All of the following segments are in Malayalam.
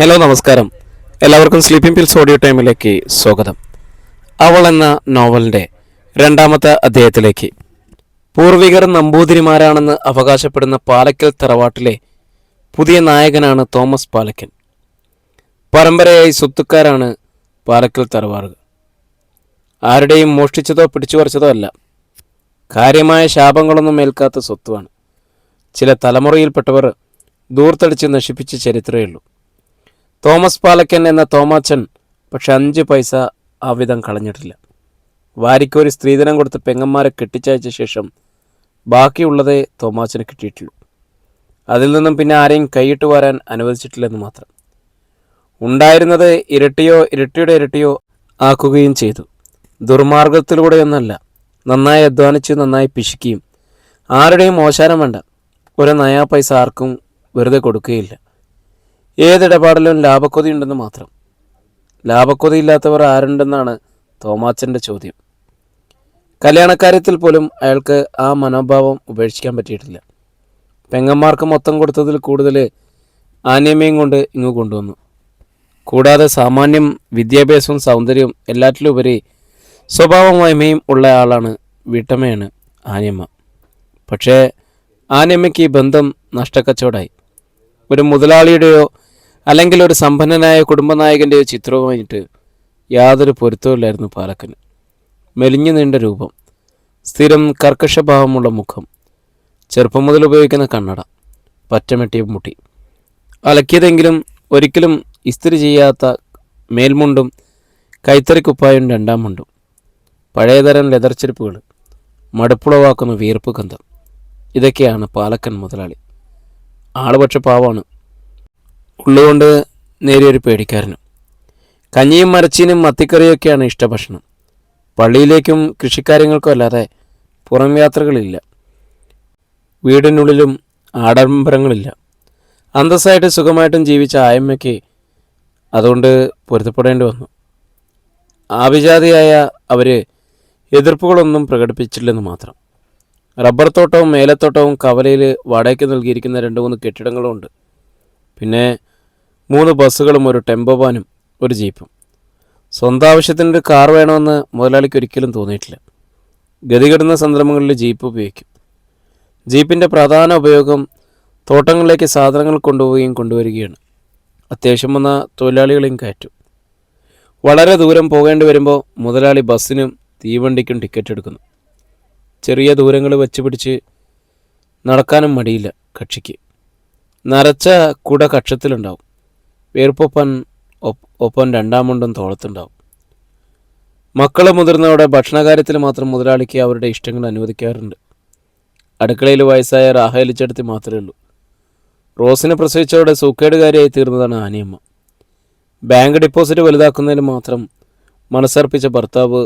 ഹലോ നമസ്കാരം. എല്ലാവർക്കും സ്ലീപ്പിംഗ് പിൽസ് ഓഡിയോ ടൈമിലേക്ക് സ്വാഗതം. അവൾ എന്ന നോവലിൻ്റെ രണ്ടാമത്തെ അധ്യായത്തിലേക്ക്. പൂർവികർ നമ്പൂതിരിമാരാണെന്ന് അവകാശപ്പെടുന്ന പാലക്കൽ തറവാട്ടിലെ പുതിയ നായകനാണ് തോമസ് പാലക്കൻ. പരമ്പരയായി സ്വത്തുക്കാരാണ് പാലക്കൽ തറവാട്. ആരുടെയും മോഷ്ടിച്ചതോ പിടിച്ചുപറിച്ചതോ അല്ല. കാര്യമായ ശാപങ്ങളൊന്നും ഏൽക്കാത്ത സ്വത്തുമാണ്. ചില തലമുറയിൽപ്പെട്ടവർ ദൂർത്തടിച്ച് നശിപ്പിച്ച ചരിത്രമേ ഉള്ളൂ. തോമസ് പാലക്കൻ എന്ന തോമാച്ചൻ പക്ഷെ 5 പൈസ ആ വിധം കളഞ്ഞിട്ടില്ല. വാരിക്കോരി സ്ത്രീധനം കൊടുത്ത് പെങ്ങന്മാരെ കെട്ടിച്ചയച്ച ശേഷം ബാക്കിയുള്ളതേ തോമാച്ചന് കിട്ടിയിട്ടുള്ളൂ. അതിൽ നിന്നും പിന്നെ ആരെയും കൈയിട്ട് വരാൻ അനുവദിച്ചിട്ടില്ലെന്ന് മാത്രം. ഉണ്ടായിരുന്നത് ഇരട്ടിയുടെ ഇരട്ടിയോ ആക്കുകയും ചെയ്തു. ദുർമാർഗത്തിലൂടെയൊന്നല്ല, നന്നായി അധ്വാനിച്ച് നന്നായി പിശുക്കിയും. ആരുടെയും മോശാനം വേണ്ട. ഒരു നയാ പൈസ ആർക്കും വെറുതെ കൊടുക്കുകയില്ല. ഏതിടപാടിലും ലാഭക്കൊതിയുണ്ടെന്ന് മാത്രം. ലാഭക്കൊതിയില്ലാത്തവർ ആരുണ്ടെന്നാണ് തോമാച്ചൻ്റെ ചോദ്യം. കല്യാണക്കാര്യത്തിൽ പോലും അയാൾക്ക് ആ മനോഭാവം ഉപേക്ഷിക്കാൻ പറ്റിയിട്ടില്ല. പെങ്ങന്മാർക്ക് മൊത്തം കൊടുത്തതിൽ കൂടുതൽ ആനിയമ്മയും കൊണ്ട് ഇങ്ങ് കൊണ്ടുവന്നു. കൂടാതെ സാമാന്യം വിദ്യാഭ്യാസവും സൗന്ദര്യവും എല്ലാറ്റിലുപരി സ്വഭാവമഹിമയും ഉള്ള ആളാണ് വീട്ടമ്മയാണ് ആനിയമ്മ. പക്ഷേ ആനിയമ്മയ്ക്ക് ഈ ബന്ധം നഷ്ടക്കച്ചവടമായി. ഒരു മുതലാളിയുടെയോ അല്ലെങ്കിൽ ഒരു സമ്പന്നനായ കുടുംബനായകൻ്റെയോ ചിത്രവുമായിട്ട് യാതൊരു പൊരുത്തവുമില്ലായിരുന്നു പാലക്കന്. മെലിഞ്ഞു നീണ്ട രൂപം, സ്ഥിരം കർക്കശഭാവമുള്ള മുഖം, ചെറുപ്പം മുതൽ ഉപയോഗിക്കുന്ന കണ്ണട, പറ്റമെട്ടിയ മുട്ടി, അലക്കിയതെങ്കിലും ഒരിക്കലും ഇസ്തിരി ചെയ്യാത്ത മേൽമുണ്ടും കൈത്തറിക്കുപ്പായും 2-ാം മുണ്ടും, പഴയതരം ലെതർ ചെരുപ്പുകൾ, മടുപ്പുളവാക്കുന്ന വീർപ്പ് ഗന്ധം. ഇതൊക്കെയാണ് പാലക്കൻ മുതലാളി. ആള് പക്ഷെ പാവാണ്. ഉള്ളുകൊണ്ട് നേരിയൊരു പേടിക്കാരനും. കഞ്ഞിയും മരച്ചീനും മത്തിക്കറിയൊക്കെയാണ് ഇഷ്ടഭക്ഷണം. പള്ളിയിലേക്കും കൃഷിക്കാര്യങ്ങൾക്കും അല്ലാതെ പുറം യാത്രകളില്ല. വീടിനുള്ളിലും ആഡംബരങ്ങളില്ല. അന്തസ്സായിട്ട് സുഖമായിട്ടും ജീവിച്ച ആയമ്മയ്ക്ക് അതുകൊണ്ട് പൊരുത്തപ്പെടേണ്ടി വന്നു. ആഭിജാതിയായ അവർ എതിർപ്പുകളൊന്നും പ്രകടിപ്പിച്ചില്ലെന്ന് മാത്രം. റബ്ബർ തോട്ടവും മേലത്തോട്ടവും കവലയിൽ വാടകയ്ക്ക് നൽകിയിരിക്കുന്ന 2-3 കെട്ടിടങ്ങളും ഉണ്ട്. പിന്നെ 3 ബസ്സുകളും ഒരു ടെമ്പോ വാനും ഒരു ജീപ്പും. സ്വന്തം ആവശ്യത്തിനൊരു കാർ വേണമെന്ന് മുതലാളിക്ക് ഒരിക്കലും തോന്നിയിട്ടില്ല. ഗതികെടുന്ന സന്ദർഭങ്ങളിൽ ജീപ്പ് ഉപയോഗിക്കും. ജീപ്പിൻ്റെ പ്രധാന ഉപയോഗം തോട്ടങ്ങളിലേക്ക് സാധനങ്ങൾ കൊണ്ടുപോവുകയും കൊണ്ടുവരികയാണ്. അത്യാവശ്യം വന്ന തൊഴിലാളികളെയും കയറ്റും. വളരെ ദൂരം പോകേണ്ടി വരുമ്പോൾ മുതലാളി ബസ്സിനും തീവണ്ടിക്കും ടിക്കറ്റ് എടുക്കുന്നു. ചെറിയ ദൂരങ്ങൾ വെച്ച് പിടിച്ച് നടക്കാനും മടിയില്ല കക്ഷിക്ക്. നരച്ച കുട കക്ഷത്തിലുണ്ടാവും. വേർപ്പൊപ്പൻ ഒപ്പം 2-ാം മുണ്ടും തോളത്തുണ്ടാവും. മക്കൾ മുതിർന്നവരുടെ ഭക്ഷണകാര്യത്തിൽ മാത്രം മുതലാളിക്ക് അവരുടെ ഇഷ്ടങ്ങൾ അനുവദിക്കാറുണ്ട്. അടുക്കളയിൽ വയസ്സായ റാഹേലിച്ചെടുത്ത് മാത്രമേ ഉള്ളൂ. റോസിനെ പ്രസവിച്ചവരുടെ സൂക്കേടുകാരിയായി തീർന്നതാണ് ആനിയമ്മ. ബാങ്ക് ഡെപ്പോസിറ്റ് വലുതാക്കുന്നതിന് മാത്രം മനസ്സർപ്പിച്ച ഭർത്താവ്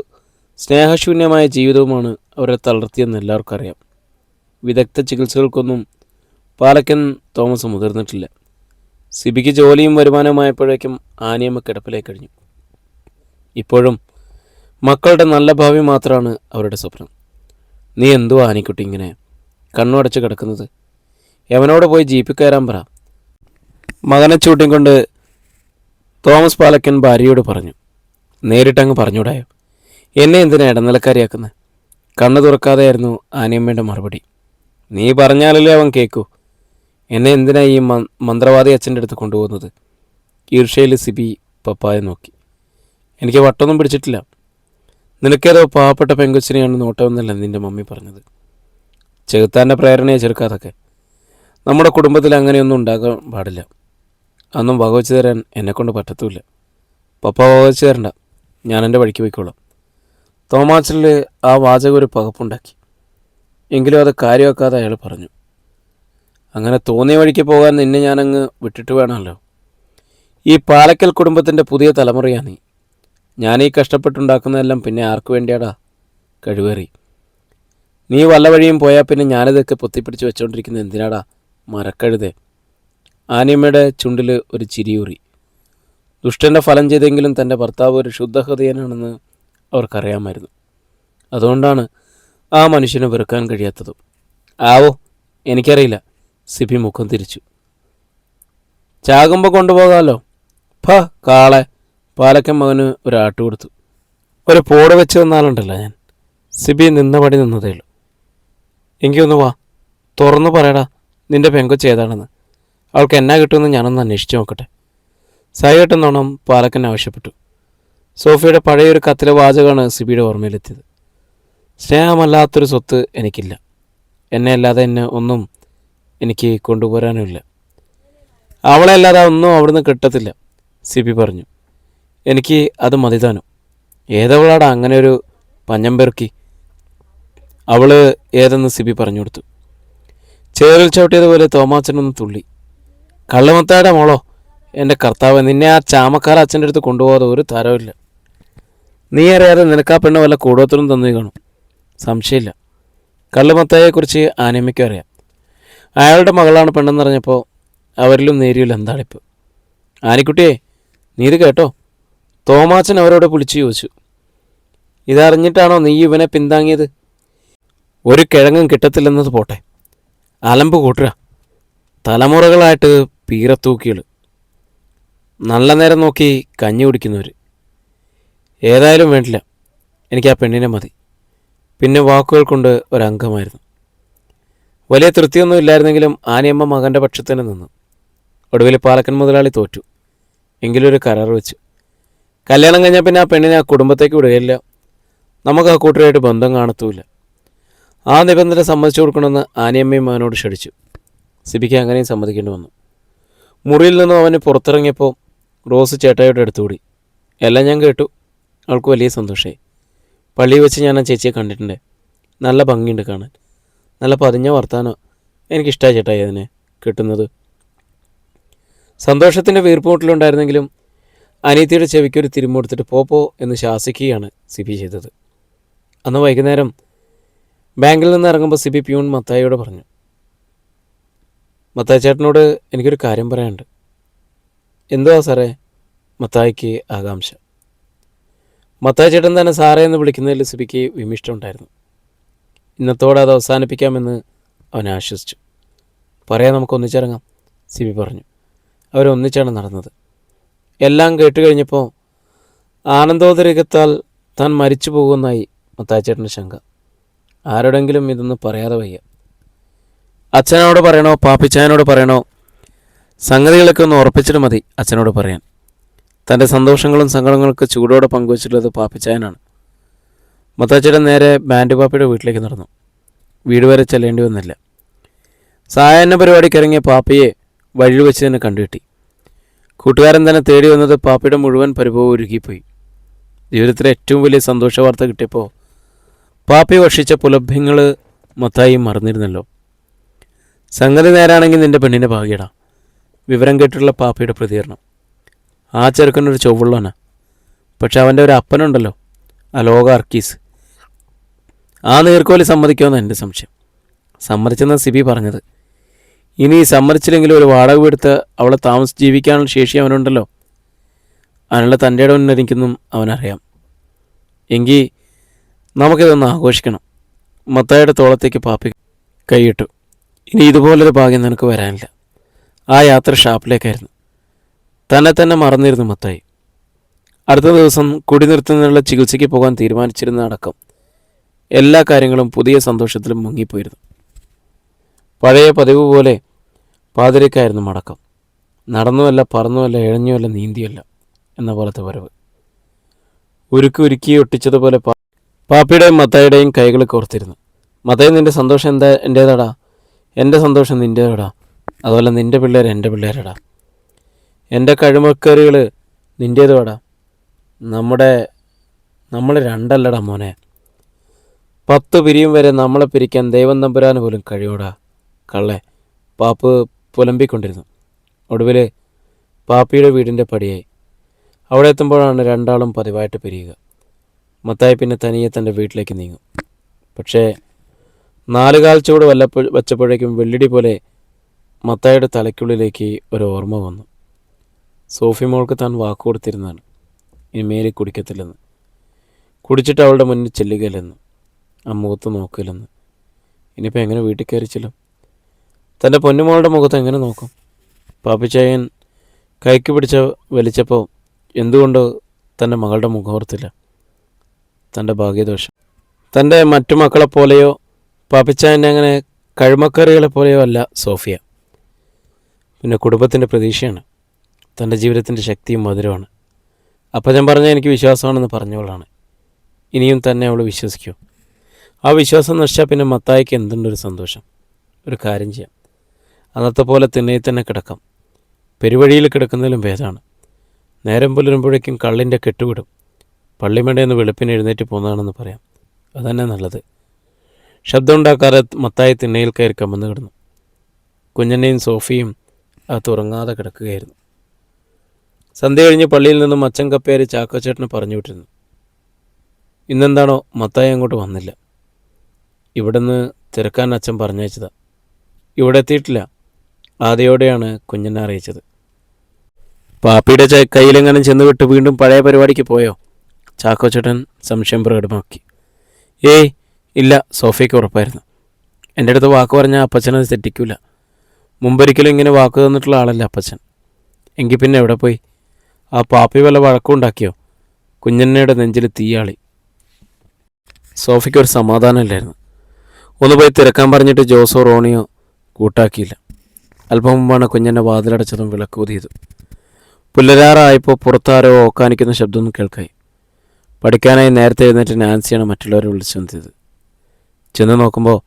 സ്നേഹശൂന്യമായ ജീവിതവുമാണ് അവരെ തളർത്തിയെന്ന് എല്ലാവർക്കും അറിയാം. വിദഗ്ധ ചികിത്സകൾക്കൊന്നും പാലക്കൻ തോമസ് മുതിർന്നിട്ടില്ല. സിബിക്ക് ജോലിയും വരുമാനവുമായപ്പോഴേക്കും ആനിയമ്മ കിടപ്പിലേക്ക് കഴിഞ്ഞു. ഇപ്പോഴും മക്കളുടെ നല്ല ഭാവി മാത്രമാണ് അവരുടെ സ്വപ്നം. നീ എന്തുവാ ആനിക്കുട്ടി ഇങ്ങനെ കണ്ണുടച്ച് കിടക്കുന്നത്? എവനോട് പോയി ജീപ്പിൽ കയറാൻ പറ. മകനെ ചൂട്ടിക്കൊണ്ട് തോമസ് പാലക്കൻ ഭാര്യയോട് പറഞ്ഞു. നേരിട്ടങ്ങ് പറഞ്ഞൂടായോ? എന്നെ എന്തിനാ ഇടനിലക്കാരിയാക്കുന്നത്? കണ്ണു തുറക്കാതെയായിരുന്നു ആനിയമ്മയുടെ മറുപടി. നീ പറഞ്ഞാലല്ലേ അവൻ കേൾക്കൂ. എന്നെ എന്തിനാ ഈ മന്ത്രവാദി അച്ഛൻ്റെ അടുത്ത് കൊണ്ടുപോകുന്നത്? ഈർഷ്യയിൽ സിബി പപ്പായെ നോക്കി. എനിക്ക് വട്ടൊന്നും പിടിച്ചിട്ടില്ല. നിനക്കേതോ പാവപ്പെട്ട പെങ്കൊച്ചിനെയാണ് നോട്ടമെന്നല്ല നിൻ്റെ മമ്മി പറഞ്ഞത്. ചെകുത്താൻ്റെ പ്രേരണയെ ചെറുക്കാതൊക്കെ. നമ്മുടെ കുടുംബത്തിൽ അങ്ങനെയൊന്നും ഉണ്ടാകാൻ പാടില്ല. അതൊന്നും വകവെച്ച് തരാൻ എന്നെക്കൊണ്ട് പറ്റത്തുമില്ല. പപ്പ വകവെച്ച് തരണ്ട, ഞാൻ എൻ്റെ വഴിക്ക് പോയിക്കോളാം. തോമാച്ചനിൽ ആ വാചകം ഒരു പകപ്പുണ്ടാക്കി. എങ്കിലും അത് കാര്യമാക്കാതെ അയാൾ പറഞ്ഞു. അങ്ങനെ തോന്നിയ വഴിക്ക് പോകാൻ നിന്നെ ഞാനങ്ങ് വിട്ടിട്ട് വേണമല്ലോ. ഈ പാലക്കൽ കുടുംബത്തിൻ്റെ പുതിയ തലമുറയാണ് നീ. ഞാനീ കഷ്ടപ്പെട്ടുണ്ടാക്കുന്നതെല്ലാം പിന്നെ ആർക്കു വേണ്ടിയാടാ കഴിവേറി? നീ വല്ല വഴിയും പോയാൽ പിന്നെ ഞാനിതൊക്കെ പൊത്തിപ്പിടിച്ച് വെച്ചുകൊണ്ടിരിക്കുന്നത് എന്തിനാടാ മരക്കഴുതേ? ആനിയമ്മയുടെ ചുണ്ടിൽ ഒരു ചിരിയൂറി. ദുഷ്ടൻ്റെ ഫലം ചെയ്തെങ്കിലും തൻ്റെ ഭർത്താവ് ഒരു ശുദ്ധഹൃദയനാണെന്ന് അവർക്കറിയാമായിരുന്നു. അതുകൊണ്ടാണ് ആ മനുഷ്യനെ വെറുക്കാൻ കഴിയാത്തതും. ആവോ, എനിക്കറിയില്ല. സിബി മുഖം തിരിച്ചു. ചാകുമ്പോൾ കൊണ്ടുപോകാമല്ലോ. കാളെ. പാലക്കൻ മകന് ഒരു ആട്ട് കൊടുത്തു. ഒരു പോട് വെച്ച് തന്നാലുണ്ടല്ലോ ഞാൻ. സിബി നിന്നപടി നിന്നതേയുള്ളൂ. എങ്കിൽ ഒന്ന് വാ, തുറന്നു പറയടാ നിന്റെ പെങ്കൊച്ച് ഏതാണെന്ന്. അവൾക്ക് എന്നാ കിട്ടുമെന്ന് ഞാനൊന്ന് അന്വേഷിച്ച് നോക്കട്ടെ. സായി കെട്ടെന്നോണം പാലക്കൻ ആവശ്യപ്പെട്ടു. സോഫിയുടെ പഴയൊരു കത്തിലെ വാചകമാണ് സിബിയുടെ ഓർമ്മയിലെത്തിയത്. സ്നേഹമല്ലാത്തൊരു സ്വത്ത് എനിക്കില്ല. എന്നെ അല്ലാതെ എന്നെ ഒന്നും എനിക്ക് കൊണ്ടുപോരാനുമില്ല. അവളെ അല്ലാതെ ഒന്നും അവിടുന്ന് കിട്ടത്തില്ല, സിബി പറഞ്ഞു. എനിക്ക് അത് മതിതാനും. ഏതവളാടാ അങ്ങനെ ഒരു പഞ്ഞമ്പെറുക്കി? അവള് ഏതെന്ന് സിബി പറഞ്ഞു കൊടുത്തു. ചേറിൽ ചവിട്ടിയതുപോലെ തോമാച്ചനൊന്ന് തുള്ളി. കള്ളുമത്തായുടെ മോളോ? എൻ്റെ കർത്താവ്, നിന്നെ ആ ചാമക്കാല അച്ഛൻ്റെ അടുത്ത് കൊണ്ടുപോകാതെ ഒരു തരമില്ല. നീ അറിയാതെ നിനക്കാ പെണ്ണ് വല്ല കൂടോത്തരും തന്നു കാണും, സംശയമില്ല. കള്ളുമത്തായെക്കുറിച്ച് ആനയമ്മയ്ക്കും അറിയാം. അയാളുടെ മകളാണ് പെണ്ണെന്നറിഞ്ഞപ്പോൾ അവരിലും നേരിയില്ല എന്താണിപ്പ്. ആനിക്കുട്ടിയെ, നീ ഇത് കേട്ടോ? തോമാച്ചൻ അവരോട് വിളിച്ചു ചോദിച്ചു. ഇതറിഞ്ഞിട്ടാണോ നീ ഇവനെ പിന്താങ്ങിയത്? ഒരു കിഴങ്ങും കിട്ടത്തില്ലെന്നത് പോട്ടെ, അലമ്പ് കൂട്ടുക. തലമുറകളായിട്ട് പീരത്തൂക്കികൾ, നല്ല നേരം നോക്കി കഞ്ഞി കുടിക്കുന്നവർ. ഏതായാലും വേണ്ടില്ല, എനിക്ക് ആ പെണ്ണിനെ മതി. പിന്നെ വാക്കുകൾ കൊണ്ട് ഒരംഗമായിരുന്നു. വലിയ തൃപ്തിയൊന്നും ഇല്ലായിരുന്നെങ്കിലും ആനിയമ്മ മകൻ്റെ പക്ഷത്തിന് നിന്നു. ഒടുവിൽ പാലക്കൻ മുതലാളി തോറ്റു. എങ്കിലും ഒരു കരാർ വെച്ചു. കല്യാണം കഴിഞ്ഞാൽ പിന്നെ ആ പെണ്ണിനെ ആ കുടുംബത്തേക്ക് വിടുകയില്ല, നമുക്ക് ആ കൂട്ടരായിട്ട് ബന്ധം കാണത്തുമില്ല. ആ നിബന്ധന സമ്മതിച്ചു കൊടുക്കണമെന്ന് ആനിയമ്മയും മകനോട് ക്ഷണിച്ചു. സിബിക്ക് അങ്ങനെയും സമ്മതിക്കേണ്ടി വന്നു. മുറിയിൽ നിന്നും അവന് പുറത്തിറങ്ങിയപ്പോൾ റോസ് ചേട്ടായിയുടെ അടുത്തുകൂടി. എല്ലാം ഞാൻ കേട്ടു. അവൾക്ക് വലിയ സന്തോഷമായി. പള്ളിയിൽ വെച്ച് ഞാൻ ആ ചേച്ചിയെ കണ്ടിട്ടുണ്ട്. നല്ല ഭംഗിയുണ്ട് കാണാൻ. നല്ല പതിഞ്ഞ വർത്താനോ. എനിക്കിഷ്ടമായി ചേട്ടായി അതിനെ കിട്ടുന്നത്. സന്തോഷത്തിൻ്റെ വീർപ്പുമുട്ടിലുണ്ടായിരുന്നെങ്കിലും അനീത്തിയുടെ ചെവിക്കൊരു തിരുമ്പെടുത്തിട്ട് പോപ്പോ എന്ന് ശാസിക്കുകയാണ് സിബി ചെയ്തത്. അന്ന് വൈകുന്നേരം ബാങ്കിൽ നിന്ന് ഇറങ്ങുമ്പോൾ സിബി പ്യൂൺ മത്തായിയോട് പറഞ്ഞു. മത്തായി ചേട്ടനോട് എനിക്കൊരു കാര്യം പറയാനുണ്ട്. എന്തുവാ സാറേ? മത്തായിക്ക് ആകാംക്ഷ. മത്തായി ചേട്ടൻ തന്നെ സാറേ എന്ന് വിളിക്കുന്നതിൽ സിബിക്ക് വിമിഷ്ടമുണ്ടായിരുന്നു. ഇന്നത്തോടെ അത് അവസാനിപ്പിക്കാമെന്ന് അവൻ ആശ്വസിച്ചു. പറയാൻ നമുക്ക് ഒന്നിച്ചിറങ്ങാം, സിബി പറഞ്ഞു. അവരൊന്നിച്ചാണ് നടന്നത്. എല്ലാം കേട്ട് കഴിഞ്ഞപ്പോൾ ആനന്ദോദരകത്താൽ താൻ മരിച്ചു പോകുമെന്നായി മത്തായി ചേട്ടൻ്റെ ശങ്ക. ആരോടെങ്കിലും ഇതൊന്നും പറയാതെ വയ്യ. അച്ഛനോട് പറയണോ പാപ്പിച്ചായനോട് പറയണോ? സംഗതികളൊക്കെ ഒന്ന് ഉറപ്പിച്ചിട്ട് മതി അച്ഛനോട് പറയാൻ. തൻ്റെ സന്തോഷങ്ങളും സങ്കടങ്ങൾക്ക് ചൂടോടെ പങ്കുവച്ചിട്ടുള്ളത് പാപ്പിച്ചായനാണ്. മത്താച്ചേട്ടൻ നേരെ ബാൻഡ് പാപ്പിയുടെ വീട്ടിലേക്ക് നടന്നു. വീട് വരെ ചെല്ലേണ്ടി വന്നില്ല. സായാഹ്ന പരിപാടിക്ക് ഇറങ്ങിയ പാപ്പയെ വഴിയിൽ വെച്ച് തന്നെ കണ്ടുകിട്ടി. കൂട്ടുകാരൻ തന്നെ തേടി വന്നത് പാപ്പയുടെ മുഴുവൻ പരിഭവം ഒരുക്കിപ്പോയി. ജീവിതത്തിലെ ഏറ്റവും വലിയ സന്തോഷ വാർത്ത കിട്ടിയപ്പോൾ പാപ്പയെ വർഷിച്ച പുലഭ്യങ്ങൾ മത്തായി മറന്നിരുന്നല്ലോ. സംഗതി നേരാണെങ്കിൽ നിൻ്റെ പെണ്ണിൻ്റെ ഭാഗ്യടാ. വിവരം കേട്ടിട്ടുള്ള പാപ്പയുടെ പ്രതികരണം. ആ ചെറുക്കനൊരു ചൊവ്വുള്ളവനാ. പക്ഷെ അവൻ്റെ ഒരു അപ്പനുണ്ടല്ലോ, ആ ലോക അർക്കീസ്. ആ നീർക്കോലി സമ്മതിക്കുമെന്ന് എൻ്റെ സംശയം. സമ്മതിച്ചെന്ന സിബി പറഞ്ഞത്. ഇനി സമ്മതിച്ചില്ലെങ്കിലും ഒരു വാടക വീടുത്ത് അവളെ താമസിച്ച് ജീവിക്കാനുള്ള ശേഷി അവനുണ്ടല്ലോ. അതിനുള്ള തൻ്റെ ഇടമുന്നെനിക്കൊന്നും അവനറിയാം. എങ്കിൽ നമുക്കിതൊന്ന് ആഘോഷിക്കണം. മത്തായിയുടെ തോളത്തേക്ക് പാപ്പി കൈയിട്ടു. ഇനി ഇതുപോലൊരു ഭാഗ്യം നിനക്ക് വരാനില്ല. ആ യാത്ര ഷാപ്പിലേക്കായിരുന്നു. തന്നെ മറന്നിരുന്നു മത്തായി. അടുത്ത ദിവസം കുടി നിർത്തുന്നതിനുള്ള ചികിത്സയ്ക്ക് പോകാൻ തീരുമാനിച്ചിരുന്ന അടക്കം എല്ലാ കാര്യങ്ങളും പുതിയ സന്തോഷത്തിലും മുങ്ങിപ്പോയിരുന്നു. പഴയ പതിവ് പോലെ പാതിരക്കായിരുന്നു മടക്കം. നടന്നുമല്ല, പറന്നുമല്ല, ഇഴഞ്ഞുമല്ല, നീന്തിയല്ല എന്ന പോലത്തെ വരവ്. ഉരുക്കി ഒട്ടിച്ചതുപോലെ പാപ്പിയുടെയും മത്തായിയുടെയും കൈകൾ കോർത്തിരുന്നു. മത്തായി, നിൻ്റെ സന്തോഷം എൻ്റേതാടാ. എൻ്റെ സന്തോഷം നിൻ്റേതാടാ. അതുപോലെ നിൻ്റെ പിള്ളേർ എൻ്റെ പിള്ളേരടാ. എൻ്റെ കഴിമക്കറികൾ നിൻ്റേതുവാടാ. നമ്മൾ രണ്ടല്ലടാ മോനെ. 10 പിരിയും വരെ നമ്മളെ പിരിക്കാൻ ദൈവം തമ്പുരാന് പോലും കഴിയൂടാ കള്ളെ. പാപ്പ് പുലമ്പിക്കൊണ്ടിരുന്നു. ഒടുവിൽ പാപ്പിയുടെ വീടിൻ്റെ പടിയായി. അവിടെ എത്തുമ്പോഴാണ് രണ്ടാളും പതിവായിട്ട് പിരിയുക. മത്തായി പിന്നെ തനിയെ തൻ്റെ വീട്ടിലേക്ക് നീങ്ങും. പക്ഷേ 4 കാൽ ചൂട് വച്ചപ്പോഴേക്കും വെള്ളിടി പോലെ മത്തായിയുടെ തലയ്ക്കുള്ളിലേക്ക് ഒരു ഓർമ്മ വന്നു. സോഫി മോൾക്ക് താൻ വാക്ക് കൊടുത്തിരുന്നതാണ് ഇനി മേലിൽ കുടിക്കത്തില്ലെന്ന്. കുടിച്ചിട്ട് അവളുടെ മുന്നിൽ ചെല്ലുകയില്ലെന്ന്, ആ മുഖത്ത് നോക്കില്ലെന്ന്. ഇനിയിപ്പോൾ എങ്ങനെ വീട്ടിൽ കയറിച്ചില്ല? തൻ്റെ പൊന്നുമോളുടെ മുഖത്ത് എങ്ങനെ നോക്കും? പാപ്പിച്ചായൻ കൈക്ക് പിടിച്ച വലിച്ചപ്പോൾ എന്തുകൊണ്ടോ തൻ്റെ മകളുടെ മുഖോർത്തില്ല. തൻ്റെ ഭാഗ്യദോഷം. തൻ്റെ മറ്റു മക്കളെപ്പോലെയോ പാപ്പിച്ചായൻ്റെ അങ്ങനെ കഴുമക്കറികളെ പോലെയോ അല്ല സോഫിയ. പിന്നെ കുടുംബത്തിൻ്റെ പ്രതീക്ഷയാണ്. തൻ്റെ ജീവിതത്തിൻ്റെ ശക്തിയും മധുരമാണ്. അപ്പം ഞാൻ പറഞ്ഞാൽ എനിക്ക് വിശ്വാസമാണെന്ന് പറഞ്ഞവളാണ്. ഇനിയും തന്നെ അവൾ വിശ്വസിക്കൂ. ആ വിശ്വാസം നശിച്ചാൽ പിന്നെ മത്തായിക്ക് എന്തുണ്ടൊരു സന്തോഷം. ഒരു കാര്യം ചെയ്യാം, അന്നത്തെ പോലെ തിണ്ണയിൽ തന്നെ കിടക്കാം. പെരുവഴിയിൽ കിടക്കുന്നതിലും ഭേദമാണ്. നേരം പുലരുമ്പോഴേക്കും കള്ളിൻ്റെ കെട്ടുവിടും. പള്ളിമേടയെന്ന് വെളുപ്പിന് എഴുന്നേറ്റ് പോകുന്നതാണെന്ന് പറയാം. അതന്നെ നല്ലത്. ശബ്ദമുണ്ടാക്കാതെ മത്തായി തിണ്ണയിൽ കയറി കമന്ന് കിടന്നു. കുഞ്ഞനെയും സോഫിയും അത് ഉറങ്ങാതെ കിടക്കുകയായിരുന്നു. സന്ധ്യ കഴിഞ്ഞ് പള്ളിയിൽ നിന്നും അച്ഛൻ കപ്പേരി ചാക്കോച്ചേട്ടന് പറഞ്ഞു വിട്ടിരുന്നു. ഇന്നെന്താണോ മത്തായി അങ്ങോട്ട് വന്നില്ല. ഇവിടുന്ന് തിരക്കാൻ അച്ഛൻ പറഞ്ഞയച്ചതാ. ഇവിടെ എത്തിയിട്ടില്ല. ആദ്യയോടെയാണ് കുഞ്ഞനെ അറിയിച്ചത്. പാപ്പിയുടെ കയ്യിലെങ്ങാനും ചെന്ന് വിട്ട് വീണ്ടും പഴയ പരിപാടിക്ക് പോയോ? ചാക്കോച്ചേട്ടൻ സംശയം പ്രകടമാക്കി. ഏയ് ഇല്ല, സോഫിയയ്ക്ക് ഉറപ്പായിരുന്നു. എൻ്റെ അടുത്ത് വാക്ക് പറഞ്ഞാൽ അപ്പച്ചനത് തെറ്റിക്കില്ല. മുമ്പൊരിക്കലും ഇങ്ങനെ വാക്ക് തന്നിട്ടുള്ള ആളല്ല അപ്പച്ചൻ. എങ്കിൽ പിന്നെ എവിടെ പോയി? ആ പാപ്പി വല്ല വഴക്കമുണ്ടാക്കിയോ? കുഞ്ഞന്നയുടെ നെഞ്ചിൽ തീയാളി. സോഫിക്കൊരു സമാധാനമില്ലായിരുന്നു. ഒന്ന് പോയി തിരക്കാൻ പറഞ്ഞിട്ട് ജോസോ റോണിയോ കൂട്ടാക്കിയില്ല. അല്പം മുമ്പാണ് കുഞ്ഞന്നെ വാതിലടച്ചതും വിളക്കൂതിയത്. പുല്ലരാറായപ്പോൾ പുറത്താരോ ഓക്കാനിക്കുന്ന ശബ്ദമൊന്നും കേൾക്കായി. പഠിക്കാനായി നേരത്തെ എഴുന്നേറ്റ് നാൻസിയാണ് മറ്റുള്ളവരെ വിളിച്ചെത്തിയത്. ചെന്ന് നോക്കുമ്പോൾ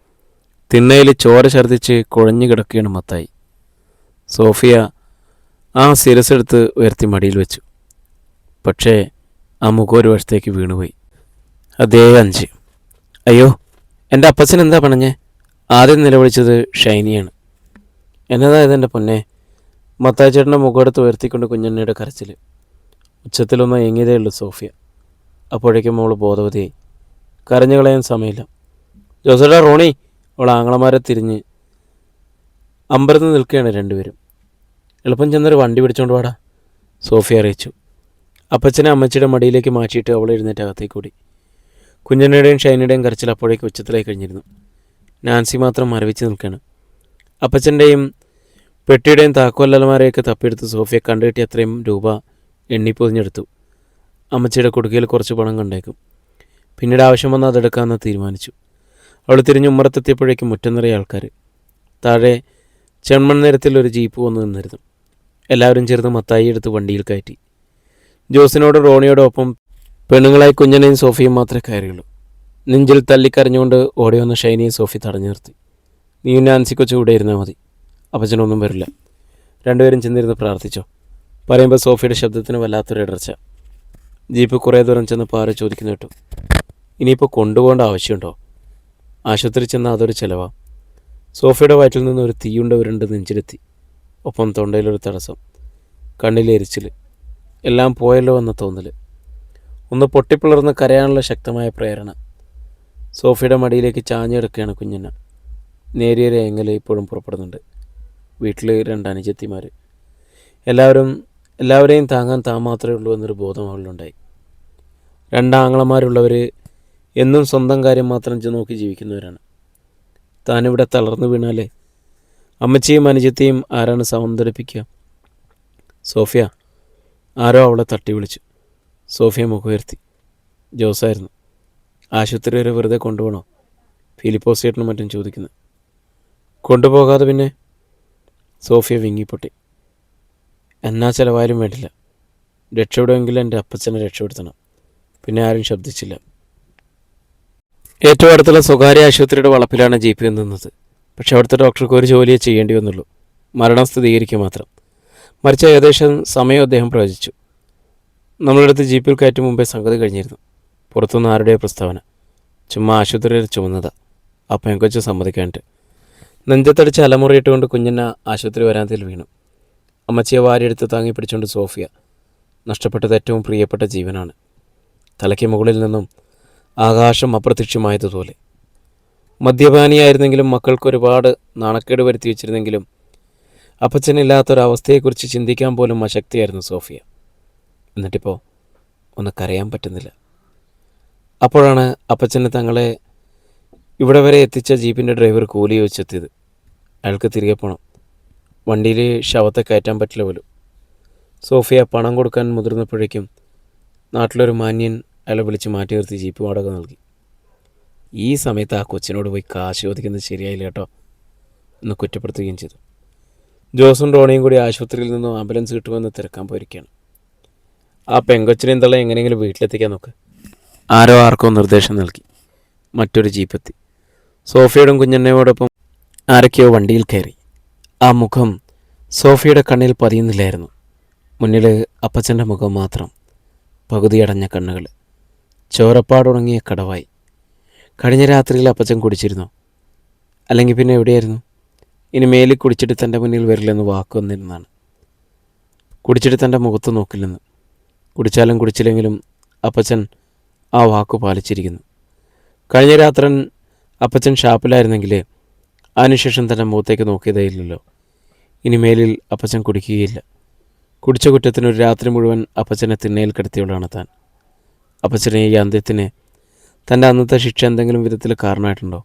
തിണ്ണയിൽ ചോര ഛർദ്ദിച്ച് കുഴഞ്ഞു കിടക്കുകയാണ് മത്തായി. സോഫിയ ആ ശിരസെടുത്ത് ഉയർത്തി മടിയിൽ വെച്ചു. പക്ഷേ ആ മുഖം ഒരു വശത്തേക്ക് വീണുപോയി. അതേ 5. അയ്യോ, എൻ്റെ അപ്പച്ചൻ എന്താ പണഞ്ഞേ? ആദ്യം നിലവിളിച്ചത് ഷൈനിയാണ്. എന്നതായത് എൻ്റെ പൊന്നെ? മത്തായി ചേട്ടൻ്റെ മുഖമെടുത്ത് ഉയർത്തിക്കൊണ്ട് കുഞ്ഞണ്ണയുടെ കരച്ചിൽ. ഉച്ചത്തിലൊന്ന് എങ്ങിയതേ ഉള്ളൂ സോഫിയ. അപ്പോഴേക്കും അവൾ ബോധവതിയായി. കരഞ്ഞു കളയാൻ സമയമില്ല. ജോസേട്ടാ, റോണി! അവൾ ആങ്ങളമാരെ തിരിഞ്ഞ് അമ്പരന്ന് നിൽക്കുകയാണ് രണ്ടുപേരും. എളുപ്പം ചെന്നൊരു വണ്ടി പിടിച്ചോണ്ട് വാടാ, സോഫിയ അറിയിച്ചു. അപ്പച്ചനെ അമ്മച്ചിയുടെ മടിയിലേക്ക് മാറ്റിയിട്ട് അവൾ എഴുന്നേറ്റ് അകത്തേക്ക് കൂടി. കുഞ്ഞണ്ണയുടെയും ഷൈനയുടെയും കരച്ചിൽ അപ്പോഴേക്ക് ഉച്ചത്തിലായി കഴിഞ്ഞിരുന്നു. നാൻസി മാത്രം മരവിച്ച് നിൽക്കുകയാണ്. അപ്പച്ചൻ്റെയും പെട്ടിയുടെയും താക്കോലന്മാരെയൊക്കെ തപ്പിയെടുത്ത് സോഫിയ കണ്ടുകിട്ടി അത്രയും രൂപ എണ്ണിപ്പൊതിഞ്ഞെടുത്തു. അമ്മച്ചിയുടെ കുടുക്കയിൽ കുറച്ച് പണം കണ്ടേക്കും. പിന്നീട് ആവശ്യം വന്നാൽ അതെടുക്കാമെന്ന് തീരുമാനിച്ചു. അവൾ തിരിഞ്ഞ് ഉമ്മറത്തെത്തിയപ്പോഴേക്കും മുറ്റം നിറയെ ആൾക്കാർ. താഴെ ചെമ്മൺ നിരത്തിൽ ഒരു ജീപ്പ് വന്നു നിന്നിരുന്നു. എല്ലാവരും ചേർന്ന് മത്തായി എടുത്ത് വണ്ടിയിൽ കയറ്റി. ജോസിനോട് റോണിയോടൊപ്പം പെണ്ണുങ്ങളായി കുഞ്ഞനെയും സോഫിയും മാത്രമേ കയറിയുള്ളൂ. നെഞ്ചിൽ തല്ലിക്കരഞ്ഞുകൊണ്ട് ഓടി വന്ന ഷൈനിയെ സോഫി തടഞ്ഞു നിർത്തി. നീയും നാൻസി കൊച്ചു കൂടെ ഇരുന്നാൽ മതി, അപ്പച്ചനൊന്നും വരില്ല. രണ്ടുപേരും ചെന്നിരുന്ന് പ്രാർത്ഥിച്ചോ. പറയുമ്പോൾ സോഫിയുടെ ശബ്ദത്തിന് വല്ലാത്തൊരു ഇടർച്ച. ജീപ്പ് കുറേ ദൂരം ചെന്ന് പാറ ചോദിക്കുന്നു കേട്ടു. ഇനിയിപ്പോൾ കൊണ്ടുപോകേണ്ട ആവശ്യമുണ്ടോ? ആശുപത്രി ചെന്നാൽ അതൊരു ചിലവാ. സോഫിയുടെ വയറ്റിൽ നിന്ന് ഒരു തീയുണ്ട ഉരുണ്ട് നെഞ്ചിലെത്തി. ഒപ്പം തൊണ്ടയിലൊരു തടസ്സം, കണ്ണിലെരിച്ചിൽ. എല്ലാം പോയല്ലോ എന്ന തോന്നൽ. ഒന്ന് പൊട്ടിപ്പിളർന്ന് കരയാനുള്ള ശക്തമായ പ്രേരണ. സോഫിയുടെ മടിയിലേക്ക് ചാഞ്ഞെടുക്കുകയാണ് കുഞ്ഞന്ന. നേരിയൊരു ഏങ്ങൽ ഇപ്പോഴും പുറപ്പെടുന്നുണ്ട്. വീട്ടിൽ 2 അനുജത്തിമാർ. എല്ലാവരെയും താങ്ങാൻ താൻ മാത്രമേ ഉള്ളൂ എന്നൊരു ബോധം അവളിലുണ്ടായി. 2 ആങ്ങളമാരുള്ളവർ എന്നും സ്വന്തം കാര്യം മാത്രം നോക്കി ജീവിക്കുന്നവരാണ്. താനിവിടെ തളർന്നു വീണാലേ അമ്മച്ചിയും അനുജത്തെയും ആരാണ് സൗന്ദര്യപ്പിക്കുക? സോഫിയ! ആരോ അവളെ തട്ടി വിളിച്ചു. സോഫിയ മുഖമുയർത്തി. ജോസായിരുന്നു. ആശുപത്രി വരെ വെറുതെ കൊണ്ടുപോകണോ? ഫിലിപ്പോസ് ചേട്ടനും മറ്റും ചോദിക്കുന്നു. കൊണ്ടുപോകാതെ പിന്നെ? സോഫിയ വിങ്ങിപ്പൊട്ടി. എന്നാ ചിലവായാലും വേണ്ടില്ല. രക്ഷപ്പെടുമെങ്കിൽ എൻ്റെ അപ്പച്ചനെ രക്ഷപ്പെടുത്തണം. പിന്നെ ആരും ശബ്ദിച്ചില്ല. ഏറ്റവും അടുത്തുള്ള സ്വകാര്യ ആശുപത്രിയുടെ വളപ്പിലാണ് ജീപ്പിൽ നിന്നത്. പക്ഷെ അവിടുത്തെ ഡോക്ടർക്ക് ഒരു ജോലിയെ ചെയ്യേണ്ടി വന്നുള്ളൂ, മരണം സ്ഥിരീകരിക്കുക മാത്രം. മറിച്ച് ഏകദേശം സമയം അദ്ദേഹം പ്രവചിച്ചു. നമ്മളെടുത്ത് ജീപ്പിൽ കയറ്റും മുമ്പേ സംഗതി കഴിഞ്ഞിരുന്നു. പുറത്തുനിന്ന് ആരുടെയോ പ്രസ്താവന. ചുമ്മാ ആശുപത്രിയിൽ ചുമന്നതാ. ആ പെങ്കൊച്ച് സമ്മതിക്കാനിട്ട്. നെഞ്ചത്തടിച്ച് അലമുറിയിട്ടുകൊണ്ട് കുഞ്ഞന്ന ആശുപത്രി വരാന്തയിൽ വീണു. അമ്മച്ചിയെ വാരിയെടുത്ത് താങ്ങി പിടിച്ചുകൊണ്ട് സോഫിയ. നഷ്ടപ്പെട്ടത് ഏറ്റവും പ്രിയപ്പെട്ട ജീവനാണ്. തലയ്ക്ക് മുകളിൽ നിന്നും ആകാശം അപ്രത്യക്ഷമായതുപോലെ. മദ്യപാനിയായിരുന്നെങ്കിലും മക്കൾക്ക് ഒരുപാട് നാണക്കേട് വരുത്തി വെച്ചിരുന്നെങ്കിലും അപ്പച്ചനില്ലാത്തൊരവസ്ഥയെക്കുറിച്ച് ചിന്തിക്കാൻ പോലും അശക്തിയായിരുന്നു സോഫിയ. എന്നിട്ടിപ്പോൾ ഒന്ന് കരയാൻ പറ്റുന്നില്ല. അപ്പോഴാണ് അപ്പച്ചന് തങ്ങളെ ഇവിടെ വരെ എത്തിച്ച ജീപ്പിൻ്റെ ഡ്രൈവർ കൂലി ചോദിച്ചെത്തിയത്. അയാൾക്ക് തിരികെ പോകണം. വണ്ടിയിൽ ശവത്തെ കയറ്റാൻ പറ്റില്ല പോലും. സോഫിയ പണം കൊടുക്കാൻ മുതിർന്നപ്പോഴേക്കും നാട്ടിലൊരു മാന്യൻ അയാളെ വിളിച്ച് മാറ്റി നിർത്തി ജീപ്പ് വാടക നൽകി. ഈ സമയത്ത് ആ കൊച്ചിനോട് പോയി കാശ് ചോദിക്കുന്നത് ശരിയായില്ല കേട്ടോ എന്ന് കുറ്റപ്പെടുത്തുകയും ചെയ്തു. ജോസും റോണിയും കൂടി ആശുപത്രിയിൽ നിന്നും ആംബുലൻസ് കിട്ടുമെന്ന് തിരക്കാൻ പോയിരിക്കുകയാണ്. ആ പെങ്കൊച്ചിനെയും തള്ള എങ്ങനെയെങ്കിലും വീട്ടിലെത്തിക്കാൻ നോക്ക്. ആരോ ആർക്കോ നിർദ്ദേശം നൽകി. മറ്റൊരു ജീപ്പെത്തി. സോഫിയോടും കുഞ്ഞെണ്ണയോടൊപ്പം ആരൊക്കെയോ വണ്ടിയിൽ കയറി. ആ മുഖം സോഫിയുടെ കണ്ണിൽ പതിയുന്നില്ലായിരുന്നു. മുന്നിൽ അപ്പച്ചൻ്റെ മുഖം മാത്രം, പകുതിയടഞ്ഞ കണ്ണുകൾ, ചോരപ്പാടുണങ്ങിയ കടവായി. കഴിഞ്ഞ രാത്രിയിൽ അപ്പച്ചൻ കുടിച്ചിരുന്നോ? അല്ലെങ്കിൽ പിന്നെ എവിടെയായിരുന്നു? ഇനി മേലിൽ കുടിച്ചിട്ട് തൻ്റെ മുന്നിൽ വരില്ലെന്ന് വാക്ക് വന്നിരുന്നാണ്. കുടിച്ചിട്ട് തൻ്റെ മുഖത്ത് നോക്കില്ലെന്ന്. കുടിച്ചാലും കുടിച്ചില്ലെങ്കിലും അപ്പച്ചൻ ആ വാക്കു പാലിച്ചിരിക്കുന്നു. കഴിഞ്ഞ രാത്രി അപ്പച്ചൻ ഷാപ്പിലായിരുന്നെങ്കിൽ അതിനുശേഷം തൻ്റെ മുഖത്തേക്ക് നോക്കിയതേയില്ലല്ലോ. ഇനി മേലിൽ അപ്പച്ചൻ കുടിക്കുകയില്ല. കുടിച്ച കുറ്റത്തിനൊരു രാത്രി മുഴുവൻ അപ്പച്ചനെ തിണ്ണയിൽ കിടത്തിയവളാണ് താൻ. അപ്പച്ചനെ ഈ അന്ത്യത്തിന് തൻ്റെ അന്നത്തെ ശിക്ഷ എന്തെങ്കിലും വിധത്തിൽ കാരണമായിട്ടുണ്ടോ?